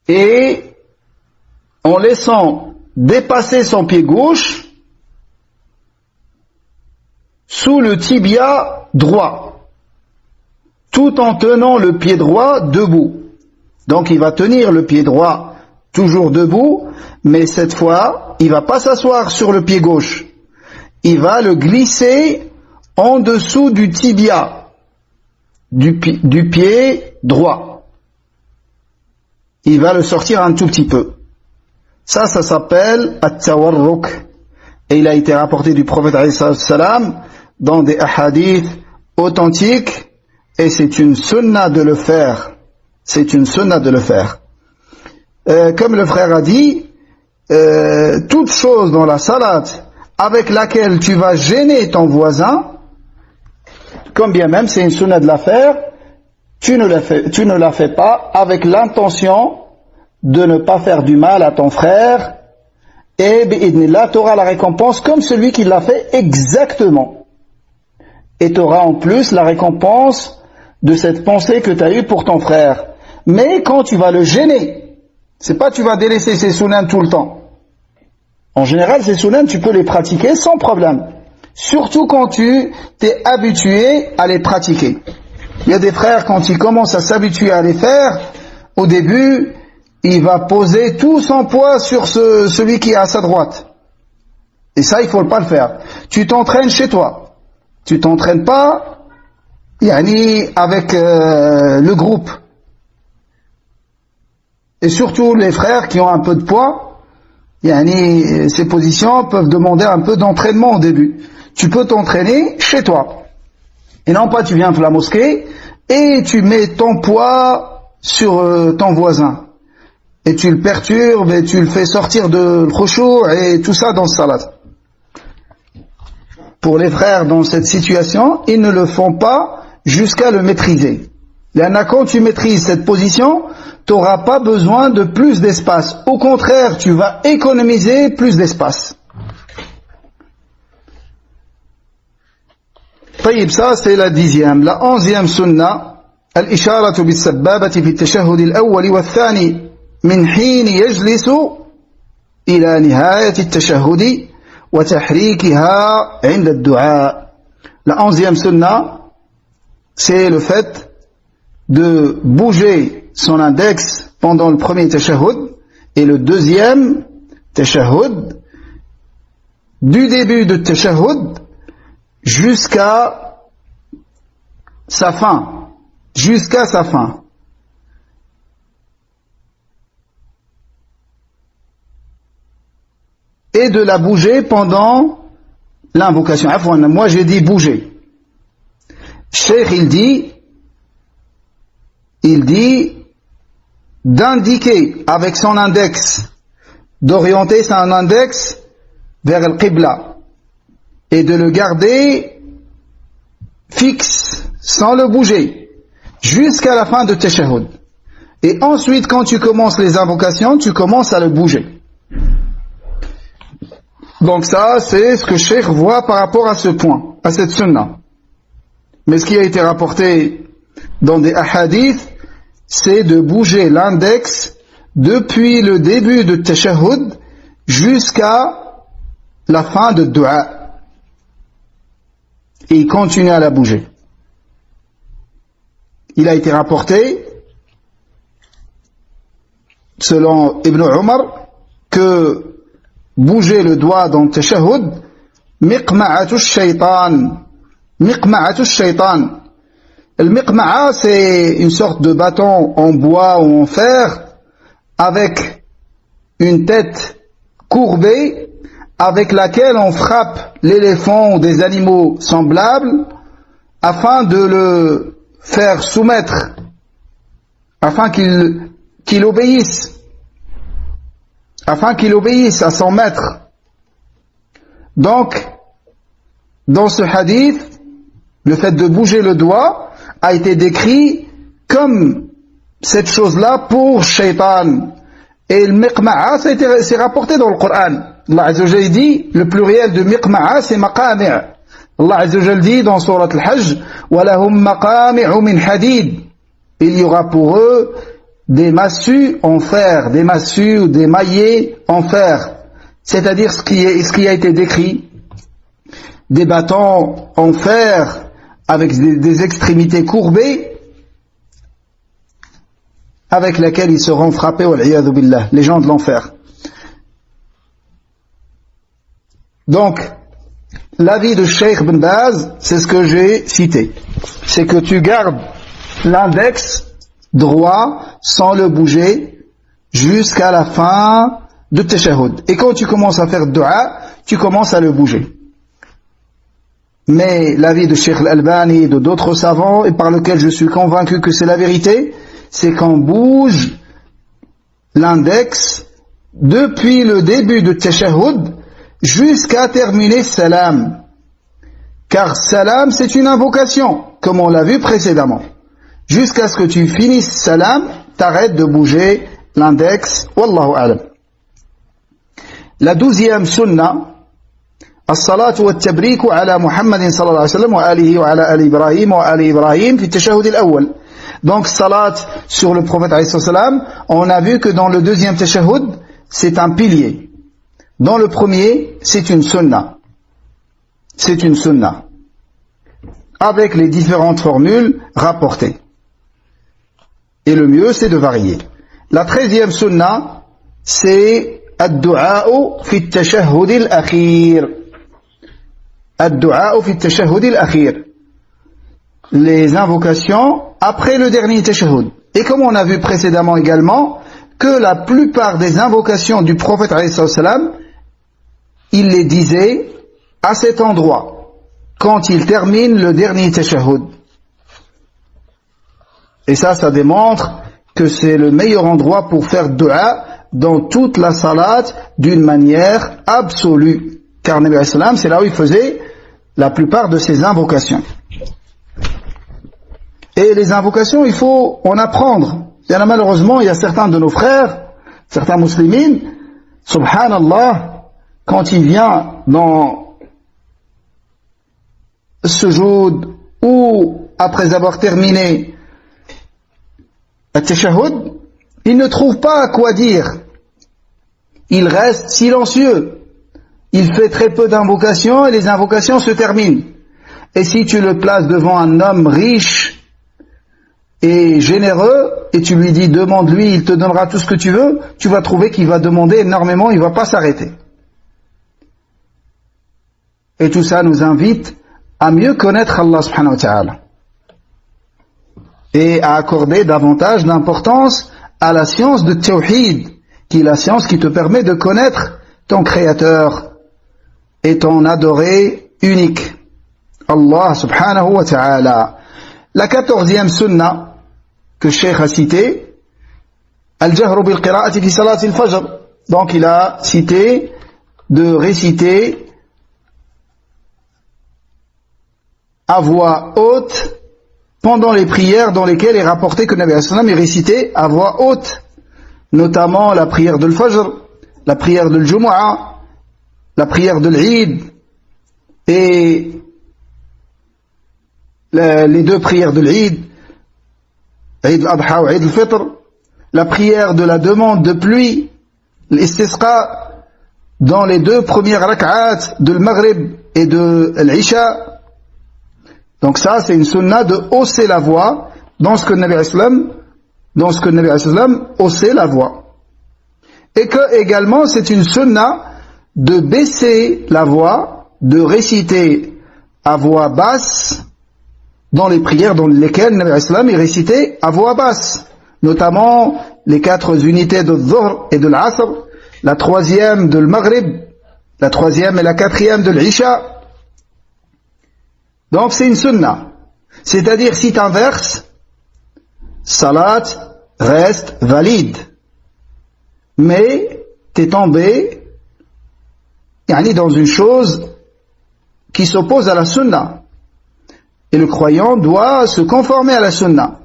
Et en laissant dépasser son pied gauche sous le tibia droit, tout en tenant le pied droit debout. Donc il va tenir le pied droit toujours debout, mais cette fois, il ne va pas s'asseoir sur le pied gauche. Il va le glisser en dessous du tibia du pied droit. Il va le sortir un tout petit peu. Ça s'appelle at-tawarruk. Et il a été rapporté du prophète alayhi salam dans des hadiths authentiques, et c'est une sunna de le faire. C'est une sunna de le faire. Comme le frère a dit, toute chose dans la salate avec laquelle tu vas gêner ton voisin, comme bien même c'est une sunna de la faire, tu ne la fais pas avec l'intention de ne pas faire du mal à ton frère, et bi'idnillah, tu auras la récompense comme celui qui l'a fait exactement. Et tu auras en plus la récompense de cette pensée que tu as eue pour ton frère. Mais quand tu vas le gêner, c'est pas tu vas délaisser ces sunnahs tout le temps. En général, ces sunnahs, tu peux les pratiquer sans problème. Surtout quand tu t'es habitué à les pratiquer. Il y a des frères, quand ils commencent à s'habituer à les faire, au début, il va poser tout son poids sur celui qui est à sa droite. Et ça, il ne faut pas le faire. Tu t'entraînes chez toi. Tu t'entraînes pas avec le groupe. Et surtout les frères qui ont un peu de poids, ces positions peuvent demander un peu d'entraînement au début. Tu peux t'entraîner chez toi. Et non pas tu viens à la mosquée et tu mets ton poids sur ton voisin. Et tu le perturbes et tu le fais sortir de khushu' et tout ça dans le salat. Pour les frères dans cette situation, ils ne le font pas jusqu'à le maîtriser. Quand tu maîtrises cette position, tu n'auras pas besoin de plus d'espace. Au contraire, tu vas économiser plus d'espace. طيب, ça c'est la 10e. La 11e sunna, الإشارة بالسبابة في التشهد الأول والثاني من حين يجلس إلى نهاية التشهد وتحريكها عند الدعاء. La 11e sunna, c'est le fait de bouger son index pendant le premier tashahhud et le deuxième tashahhud, du début de tashahhud jusqu'à sa fin. Jusqu'à sa fin. Et de la bouger pendant l'invocation. Moi j'ai dit bouger. Cheikh il dit d'indiquer avec son index, d'orienter son index vers le Qibla et de le garder fixe sans le bouger jusqu'à la fin de Tashahhud. Et ensuite, quand tu commences les invocations, tu commences à le bouger. Donc ça, c'est ce que Cheikh voit par rapport à ce point, à cette sunna. Mais ce qui a été rapporté dans des hadiths, c'est de bouger l'index depuis le début de Tashahhud jusqu'à la fin de Dua. Et il continue à la bouger. Il a été rapporté, selon Ibn Umar, que bouger le doigt dans Tashahhud, miqma'atu shaytan. Miqma'atu shaytan. Le miqma'a, c'est une sorte de bâton en bois ou en fer avec une tête courbée avec laquelle on frappe l'éléphant ou des animaux semblables afin de le faire soumettre, afin qu'il obéisse à son maître. Donc, dans ce hadith, le fait de bouger le doigt a été décrit comme cette chose-là pour Shaitan. Et le miqma'a, c'est rapporté dans le Coran. Allah Azza wa Jalla dit, le pluriel de miqma'a, c'est maqami'. Allah Azza wa Jalla dit dans Surat Al-Hajj, وَلَهُمْ مَقَامِعُ مِنْ حَدِيدٍ. Il y aura pour eux des massues en fer, des massues ou des maillets en fer. C'est-à-dire ce qui a été décrit, des bâtons en fer avec des extrémités courbées avec lesquelles ils seront frappés, wal-'iyadhu billah, les gens de l'enfer. Donc, l'avis de Cheikh Ben Baz, c'est ce que j'ai cité. C'est que tu gardes l'index droit sans le bouger jusqu'à la fin de tashahhud. Et quand tu commences à faire dua, tu commences à le bouger. Mais l'avis de Cheikh Al-Albani et de d'autres savants, et par lequel je suis convaincu que c'est la vérité, c'est qu'on bouge l'index depuis le début de tashahhud jusqu'à terminer salam. Car salam, c'est une invocation, comme on l'a vu précédemment. Jusqu'à ce que tu finisses salam, t'arrêtes de bouger l'index. Wallahu a'lam. La 12e sunna, الصلاة والتبريك على محمد صلى الله عليه وسلم وآله وعلى آل إبراهيم وآل إبراهيم في التشهد الأول. Donc salat sur le prophète alayhi salam, on a vu que dans le deuxième tashahhud, c'est un pilier. Dans le premier, c'est une sunna. C'est une sunna. Avec les différentes formules rapportées. Et le mieux, c'est de varier. La 13e sunna, c'est ad-du'a fi at-tashahhud al-akhir. Ad-du'a fi at-tashahhud al-akhir. Les invocations après le dernier tashahhud. Et comme on a vu précédemment également, que la plupart des invocations du prophète alayhi salam, il les disait à cet endroit, quand il termine le dernier tashahhud. Et ça démontre que c'est le meilleur endroit pour faire dua dans toute la salat d'une manière absolue. Car Nabi alayhi salam, c'est là où il faisait la plupart de ses invocations. Et les invocations, il faut en apprendre. Il y en a malheureusement, il y a certains de nos frères, certains musulmans, subhanallah, quand il vient dans ce sujoud ou après avoir terminé le tashahhud, il ne trouve pas à quoi dire. Il reste silencieux. Il fait très peu d'invocations et les invocations se terminent. Et si tu le places devant un homme riche et généreux, et tu lui dis demande-lui, il te donnera tout ce que tu veux, tu vas trouver qu'il va demander énormément, il ne va pas s'arrêter. Et tout ça nous invite à mieux connaître Allah subhanahu wa ta'ala et à accorder davantage d'importance à la science de Tawhid, qui est la science qui te permet de connaître ton Créateur et ton adoré unique, Allah subhanahu wa ta'ala. La 14e sunna que Cheikh a citée, Al-Jahru bil-Qira'ati fi Salati al-Fajr. Donc il a cité de réciter à voix haute pendant les prières dans lesquelles est rapporté que Nabi sallallahu alayhi wa sallam est récité à voix haute, notamment la prière de l'Fajr, la prière de l'Jumu'ah, la prière de l'Eid et les deux prières de l'Eid, Eid al-Adha ou Eid al-Fitr, la prière de la demande de pluie, l'istisqa, dans les deux premières rak'at de l'Maghrib et de l'Isha. Donc ça, c'est une sunna de hausser la voix dans ce que Nabi sallam haussait la voix. Et que également, c'est une sunna de baisser la voix, de réciter à voix basse dans les prières dans lesquelles le Nabi sallam est récité à voix basse, notamment les 4 unités de Dhuhr et de l'Asr, la 3e de l'Maghrib, la 3e et la 4e de l'Isha. Donc c'est une sunna. C'est-à-dire si tu inverses, salat reste valide. Mais tu es tombé dans une chose qui s'oppose à la sunna. Et le croyant doit se conformer à la sunna.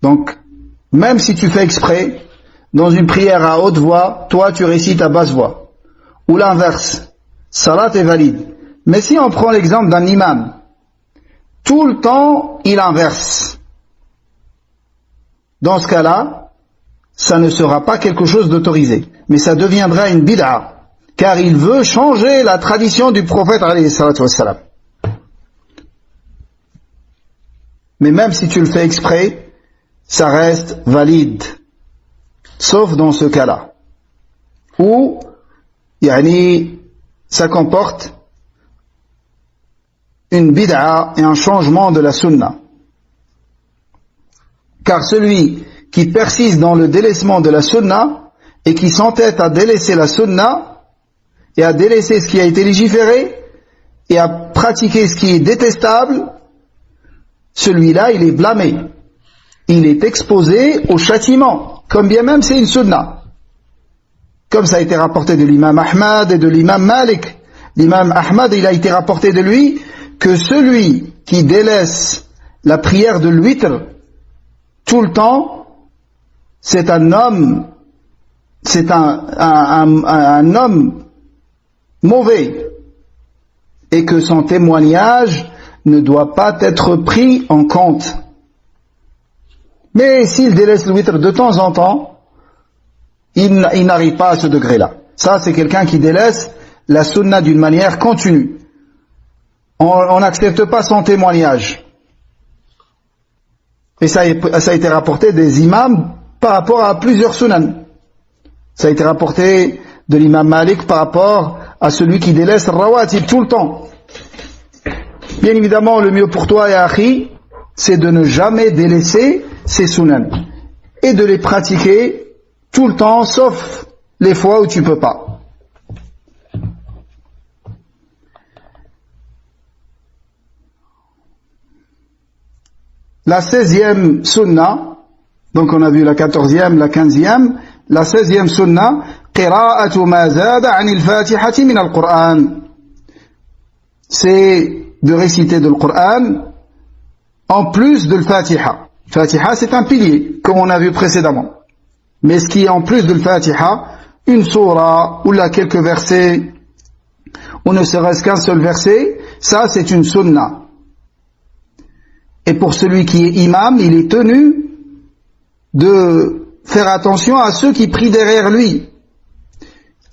Donc, même si tu fais exprès, dans une prière à haute voix, toi tu récites à basse voix. Ou l'inverse, salat est valide. Mais si on prend l'exemple d'un imam, tout le temps il inverse. Dans ce cas-là, ça ne sera pas quelque chose d'autorisé, mais ça deviendra une bid'a, car il veut changer la tradition du prophète alayhi salatu wassalam. Mais même si tu le fais exprès, ça reste valide, sauf dans ce cas-là, où ça comporte une bid'a et un changement de la sunna. Car celui qui persiste dans le délaissement de la sunna et qui s'entête à délaisser la sunna et à délaisser ce qui a été légiféré et à pratiquer ce qui est détestable, celui-là il est blâmé, il est exposé au châtiment, comme bien même c'est une sunna, comme ça a été rapporté de l'imam Ahmad et de l'imam Malik. L'imam Ahmad, il a été rapporté de lui que celui qui délaisse la prière de l'witr tout le temps, c'est un homme, un homme mauvais, et que son témoignage ne doit pas être pris en compte. Mais s'il délaisse le witr de temps en temps, il n'arrive pas à ce degré-là. Ça, c'est quelqu'un qui délaisse la sunna d'une manière continue. On n'accepte pas son témoignage. Et ça a été rapporté des imams par rapport à plusieurs sunan. Ça a été rapporté de l'imam Malik par rapport à celui qui délaisse rawatib tout le temps. Bien évidemment, le mieux pour toi, ya akhi, c'est de ne jamais délaisser ces sunan et de les pratiquer tout le temps, sauf les fois où tu peux pas. La 16e sunna, donc on a vu la 14e, la 15e, la 16e sunna, qira'atu ma zada 'anil fatihati min al-Qur'an. C'est de réciter de l'Qur'an en plus de l'Fatiha. Fatiha, c'est un pilier, comme on a vu précédemment. Mais ce qui est en plus de l'Fatiha, une sourate, ou là quelques versets, ou ne serait-ce qu'un seul verset, ça c'est une sunna. Et pour celui qui est imam, il est tenu de faire attention à ceux qui prient derrière lui.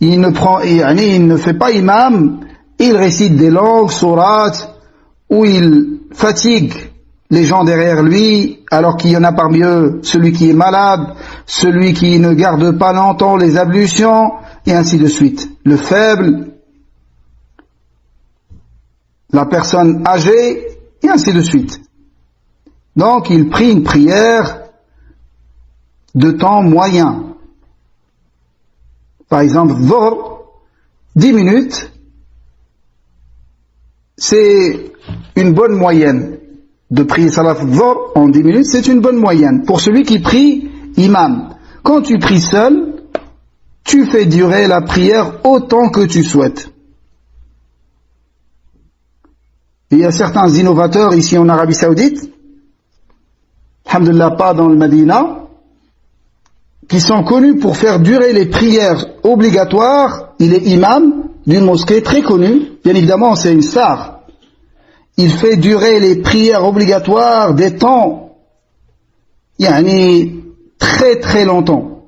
Il ne fait pas imam, il récite des longues sourates, où il fatigue les gens derrière lui, alors qu'il y en a parmi eux celui qui est malade, celui qui ne garde pas longtemps les ablutions, et ainsi de suite. Le faible, la personne âgée, et ainsi de suite. Donc il prie une prière de temps moyen. Par exemple, Dhuhr, 10 minutes, c'est une bonne moyenne. De prier Salat Dhuhr en 10 minutes, c'est une bonne moyenne. Pour celui qui prie imam. Quand tu pries seul, tu fais durer la prière autant que tu souhaites. Et il y a certains innovateurs ici en Arabie Saoudite, alhamdoulilah pas dans le Medina, qui sont connus pour faire durer les prières obligatoires. Il est imam d'une mosquée très connue, bien évidemment c'est une star. Il fait durer les prières obligatoires des temps, très très longtemps.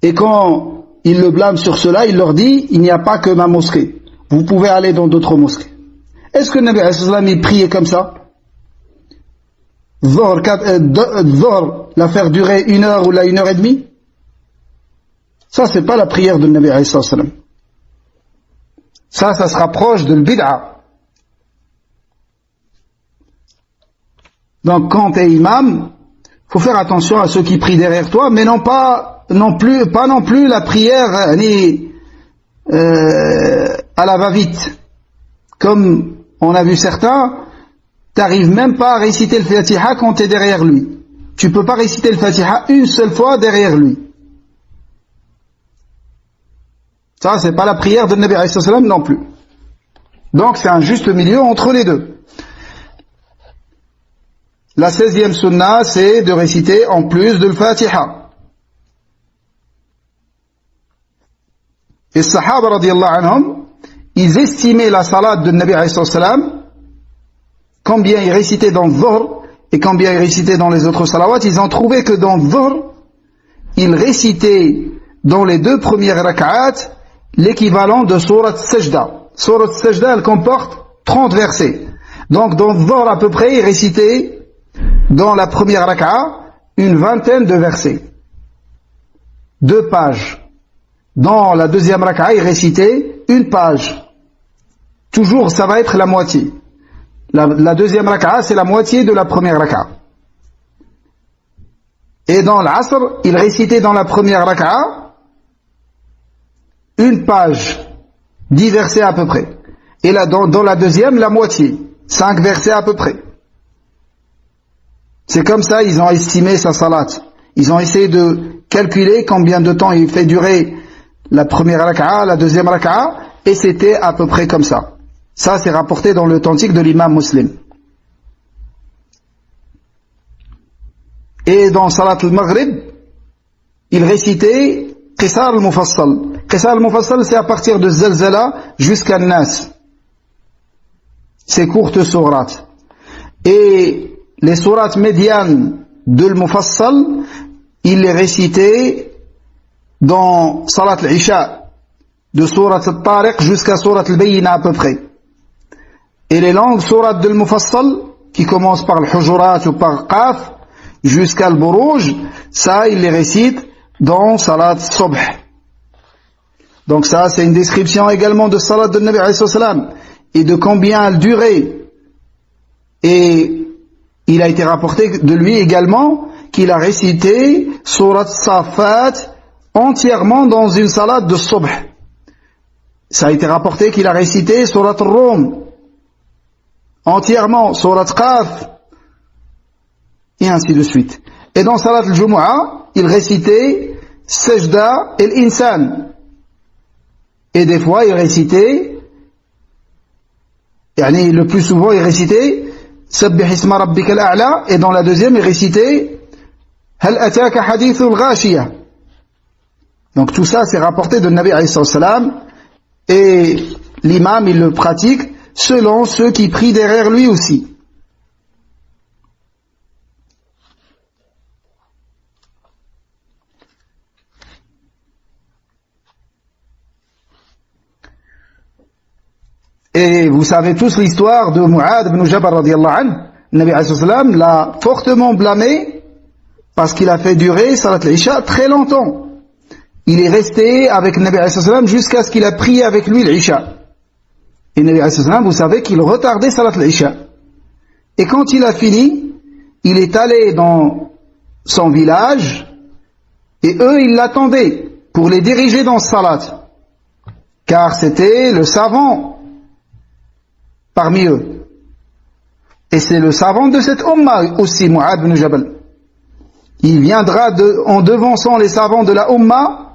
Et quand il le blâme sur cela, il leur dit, il n'y a pas que ma mosquée. Vous pouvez aller dans d'autres mosquées. Est-ce que le Nabi sallallahu alayhi priait comme ça? Dhuhr, la faire durer 1 heure ou là 1 heure et demie? Ça, c'est pas la prière de Nabi alayhi salam. Ça se rapproche de l'bid'a. Donc, quand tu es imam, faut faire attention à ceux qui prient derrière toi, mais pas non plus la prière à la va-vite. Comme on a vu certains, t'arrives même pas à réciter le Fatiha quand tu es derrière lui. Tu peux pas réciter le Fatiha une seule fois derrière lui. Ça, c'est pas la prière de Nabi alayhi salam non plus. Donc, c'est un juste milieu entre les deux. La 16e sunna, c'est de réciter en plus de l'Fatiha. Et les Sahaba radiyallahu anhum, ils estimaient la salat de Nabi alayhi salam, combien ils récitaient dans le Dhuhr et combien ils récitaient dans les autres salawats. Ils ont trouvé que dans le Dhuhr, ils récitaient dans les deux premières rak'at l'équivalent de Surat Sajda. Surat Sajda, elle comporte 30 versets. Donc dans le Dhuhr à peu près, ils récitaient dans la première raka'a une vingtaine de versets. 2 pages. Dans la deuxième raka'a, ils récitaient une page. Toujours, ça va être la moitié. La deuxième raka'a, c'est la moitié de la première raka'a. Et dans l'Asr, ils récitaient dans la première raka'a une page, 10 versets à peu près. Et là, dans la deuxième, la moitié, 5 versets à peu près. C'est comme ça ils ont estimé sa salat. Ils ont essayé de calculer combien de temps il fait durer la première raka'a, la deuxième raka'a, et c'était à peu près comme ça. Ça, c'est rapporté dans l'authentique de l'imam Muslim. Et dans Salat al-Maghrib, il récitait Qisar al-Mufassal. Qisar al-Mufassal, c'est à partir de Zalzala jusqu'à Nas. C'est courtes sourates. Et les sourates médianes de l'Mufassal, il les récitait dans Salat al-Isha, de Surat al-Tariq jusqu'à Surat al-Bayyina à peu près. Et les longues sourates de l'Mufassal, qui commencent par le-Hujurat ou par Qaf, jusqu'à le-Buruj, ça, il les récite dans Salat al-Subh. Donc ça, c'est une description également de Salat de Nabi alayhi salam, et de combien elle durait. Et il a été rapporté de lui également qu'il a récité Surat Safat entièrement dans une salade de Subh. Ça a été rapporté qu'il a récité Surat Rum entièrement, Surat Qaf, et ainsi de suite. Et dans Salat al-Jumu'ah, il récitait Sajda et l'Insan. Et des fois, il récitait, le plus souvent, il récitait Sabbih isma rabbika al-a'la, et dans la deuxième, il récitait Hal ataka hadithul ghashiyah. Donc tout ça, c'est rapporté de Nabi alayhi salam, et l'imam, il le pratique selon ceux qui prient derrière lui aussi. Et vous savez tous l'histoire de Mu'ad ibn Jabal radiyallahu anhu. Nabi alayhi salam l'a fortement blâmé parce qu'il a fait durer Salat al-Isha très longtemps. Il est resté avec Nabi alayhi salam jusqu'à ce qu'il a prié avec lui l'Isha. Et Nabi alayhi salam, vous savez qu'il retardait Salat al-Isha. Et quand il a fini, il est allé dans son village et eux, ils l'attendaient pour les diriger dans ce Salat. Car c'était le savant parmi eux. Et c'est le savant de cette Ummah aussi, Mu'ad ibn Jabal. Il viendra en devançant les savants de la Ummah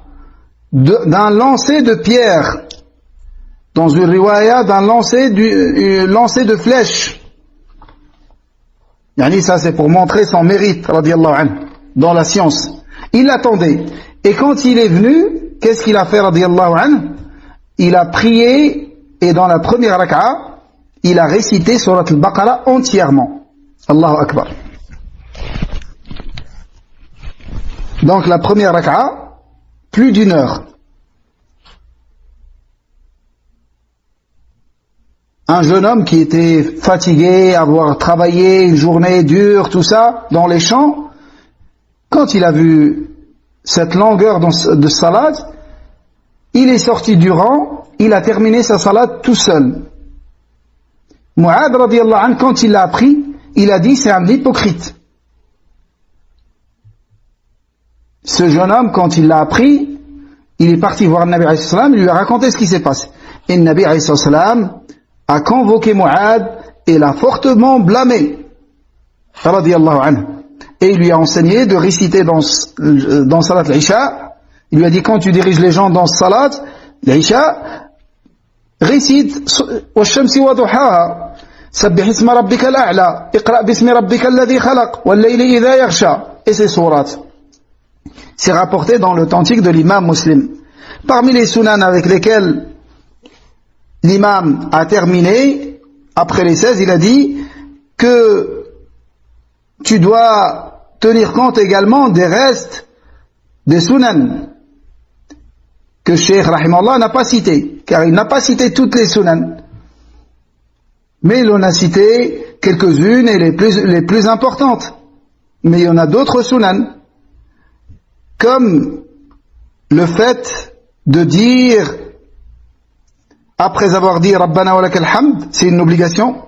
d'un lancer de pierre. Dans une riwaya, d'un lancer de flèche. Ça c'est pour montrer son mérite, radiyallahu anhu, dans la science. Il l'attendait. Et quand il est venu, qu'est-ce qu'il a fait, radiyallahu anhu? Il a prié, et dans la première raka'a, il a récité Surat al-Baqarah entièrement. Allahu Akbar. Donc la première raka'a, plus d'1 heure. Un jeune homme qui était fatigué, avoir travaillé une journée dure, tout ça, dans les champs, quand il a vu cette longueur de salat, il est sorti du rang, il a terminé sa salat tout seul. Mu'adh radiyallahu anhu, quand il l'a appris, il a dit c'est un hypocrite. Ce jeune homme, quand il l'a appris, il est parti voir le Nabi alayhi salam, il lui a raconté ce qui s'est passé. Et le Nabi alayhi salam a convoqué Mu'adh et l'a fortement blâmé, radiyallahu anhu. Et il lui a enseigné de réciter dans salat l'Isha. Il lui a dit, quand tu diriges les gens dans salat l'Isha, récite وَالشَّمْسِ وَضُحَاهَا سَبِّحِ اسْمَ رَبِّكَ الْأَعْلَى اقْرَأْ بِاسْمِ رَبِّكَ الَّذِي خَلَقَ وَاللَّيْلِ إِذَا يَغْشَى. Et ces sourates. C'est rapporté dans l'authentique de l'imam Muslim. Parmi les sunan avec lesquels l'imam a terminé, après les 16, il a dit que tu dois tenir compte également des restes des sunan que Cheikh Rahimahullah n'a pas cité, car il n'a pas cité toutes les sunan, mais il en a cité quelques-unes et les plus importantes. Mais il y en a d'autres sunan, comme le fait de dire, après avoir dit Rabbana wa lakal hamd, c'est une obligation,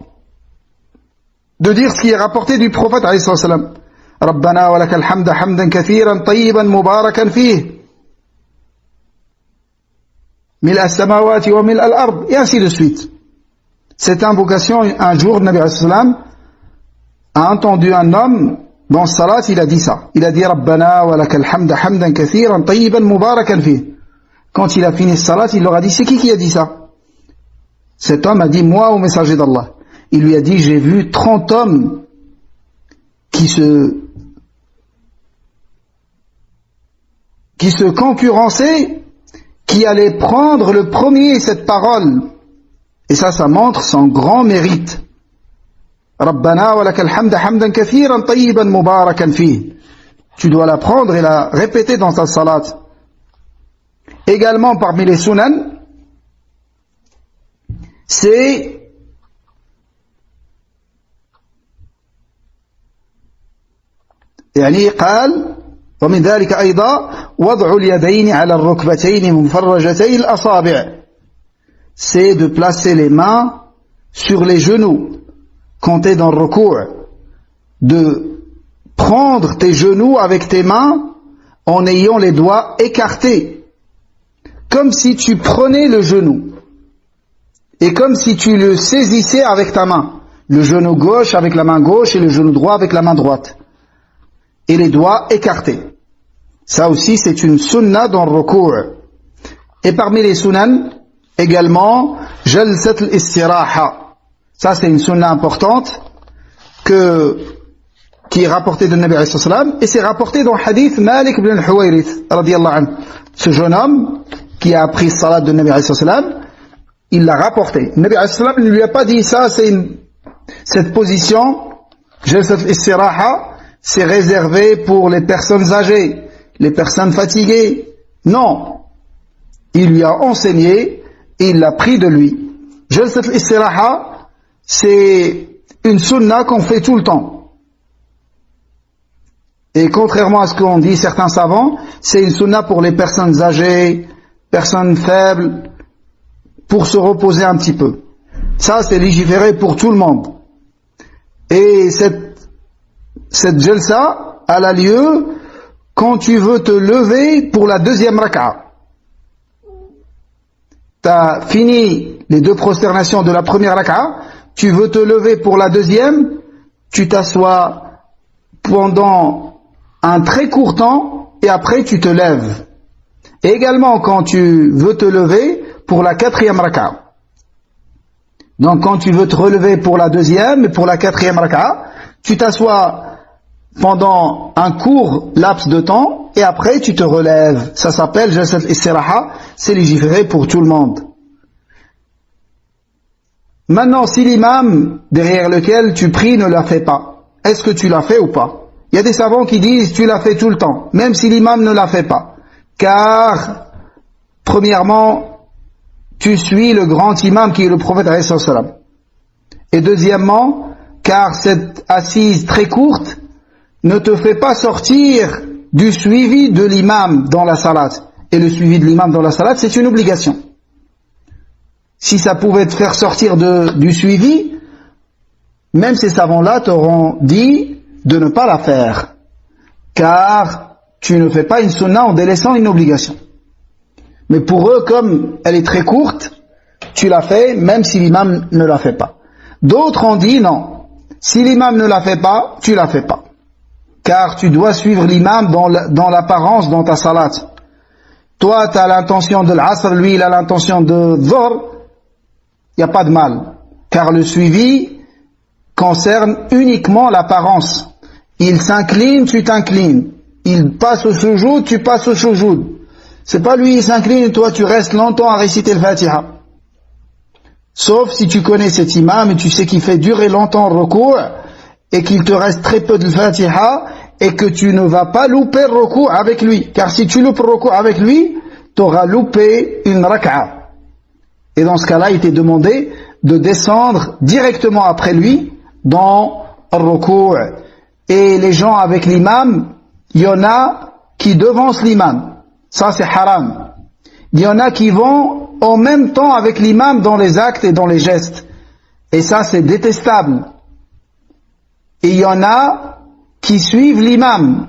de dire ce qui est rapporté du prophète alayhi salam. Rabbana wa lakal hamd hamdan kathiran tayyiban mubarakan fih mil as-samawati wa mil al-ard, et ainsi de suite. Cette invocation, un jour, le Nabi alayhi salam a entendu un homme dans salat, il a dit ça. Il a dit Rabbana wa lakal hamd hamdan kathiran tayyiban mubarakan fih. Quand il a fini salat, il leur a dit, c'est qui a dit ça? Cet homme a dit, moi au messager d'Allah. Il lui a dit, j'ai vu 30 hommes qui se concurrençaient, qui allaient prendre le premier cette parole. Et ça montre son grand mérite. Rabbana wa lakal hamd hamdan kathiran tayyiban mubarakan fih. Tu dois la prendre et la répéter dans ta salat. Également parmi les sunan, c'est يعني قال ومن ذلك أيضا وضع اليدين على الركبتين مفرجتي الأصابع. C'est de placer les mains sur les genoux quand tu es dans le ruku', de prendre tes genoux avec tes mains en ayant les doigts écartés, comme si tu prenais le genou et comme si tu le saisissais avec ta main, le genou gauche avec la main gauche et le genou droit avec la main droite, et les doigts écartés. Ça aussi c'est une sunna dans le ruku'. Et parmi les sunan également jalsat al-istiraha. Ça c'est une sunna importante qui est rapportée de Nabi alayhi salam, et c'est rapporté dans le hadith Malik ibn al-Huwayrith radiyallahu anhu. Ce jeune homme qui a appris salat de Nabi alayhi salam, il l'a rapporté. Nabi alayhi salam ne lui a pas dit ça, cette position jalsat al-istiraha, c'est réservé pour les personnes âgées, les personnes fatiguées. Non, il lui a enseigné et il l'a pris de lui. Jalsat al-istiraha, c'est une sunna qu'on fait tout le temps. Et contrairement à ce qu'ont dit certains savants, c'est une sunna pour les personnes âgées, personnes faibles, pour se reposer un petit peu. Ça, c'est légiféré pour tout le monde. Et cette jalsa, elle a lieu quand tu veux te lever pour la deuxième raka'a. Tu as fini les deux prosternations de la première raka'a, tu veux te lever pour la deuxième, tu t'assois pendant un très court temps et après tu te lèves. Et également quand tu veux te lever pour la quatrième raka'a. Donc quand tu veux te relever pour la deuxième et pour la quatrième raka'a, tu t'assois pendant un court laps de temps et après tu te relèves. Ça s'appelle jalsat al-istiraha, c'est légiféré pour tout le monde. Maintenant, si l'imam derrière lequel tu pries ne la fait pas, est-ce que tu l'as fait ou pas? Il y a des savants qui disent tu la fais tout le temps, même si l'imam ne la fait pas. Car, premièrement, tu suis le grand imam qui est le prophète alayhi salam. Et deuxièmement, car cette assise très courte ne te fait pas sortir du suivi de l'imam dans la salat. Et le suivi de l'imam dans la salat, c'est une obligation. Si ça pouvait te faire sortir du suivi, même ces savants-là t'auront dit de ne pas la faire, car tu ne fais pas une sunna en délaissant une obligation. Mais pour eux, comme elle est très courte, tu la fais même si l'imam ne la fait pas. D'autres ont dit non, si l'imam ne la fait pas, tu la fais pas, car tu dois suivre l'imam dans l'apparence, dans ta salat. Toi, tu as l'intention de l'asr, lui, il a l'intention de dhuhr, il n'y a pas de mal, car le suivi concerne uniquement l'apparence. Il s'incline, tu t'inclines. Il passe au sujoud, tu passes au sujoud. C'est pas lui, il s'incline et toi, tu restes longtemps à réciter le Fatiha. Sauf si tu connais cet imam et tu sais qu'il fait durer longtemps le recours et qu'il te reste très peu de Fatiha et que tu ne vas pas louper le recours avec lui. Car si tu loupes le recours avec lui, tu auras loupé une rak'a. Et dans ce cas-là, il t'est demandé de descendre directement après lui dans le recours. Et les gens avec l'imam, il y en a qui devancent l'imam. Ça, c'est haram. Il y en a qui vont en même temps avec l'imam dans les actes et dans les gestes. Et ça, c'est détestable. Et il y en a qui suivent l'imam.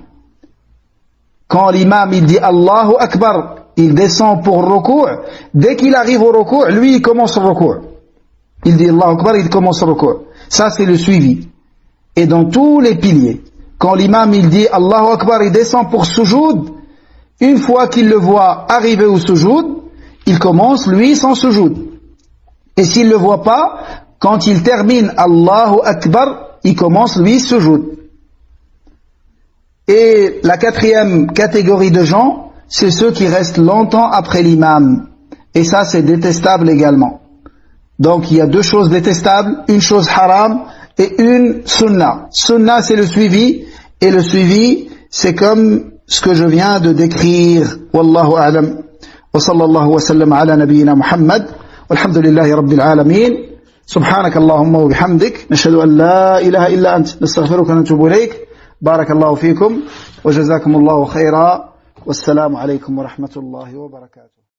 Quand l'imam, il dit Allahu Akbar, il descend pour le recours. Dès qu'il arrive au recours, lui, il commence le recours. Il dit Allahu Akbar, il commence le recours. Ça, c'est le suivi. Et dans tous les piliers, quand l'imam, il dit Allahu Akbar, il descend pour sujoud, une fois qu'il le voit arriver au sujoud, il commence, lui, son sujoud. Et s'il ne le voit pas, quand il termine Allahu Akbar, il commence, lui, sujoud. Et la quatrième catégorie de gens, c'est ceux qui restent longtemps après l'imam. Et ça, c'est détestable également. Donc, il y a deux choses détestables, une chose haram et une sunna. Sunna, c'est le suivi, et le suivi, c'est comme ce que je viens de décrire. Wallahu a'lam. Wa sallallahu wa sallam ala nabiyyina Muhammad. Walhamdulillahi rabbil alamin. Subhanak Allahumma wa bihamdik. Nashhadu an la ilaha illa ant. Nastaghfiruka wa natubu ilayk. Barakallahu fikum. Wa jazakumullahu khayra. Wassalamu alaykum wa rahmatullahi wa barakatuh.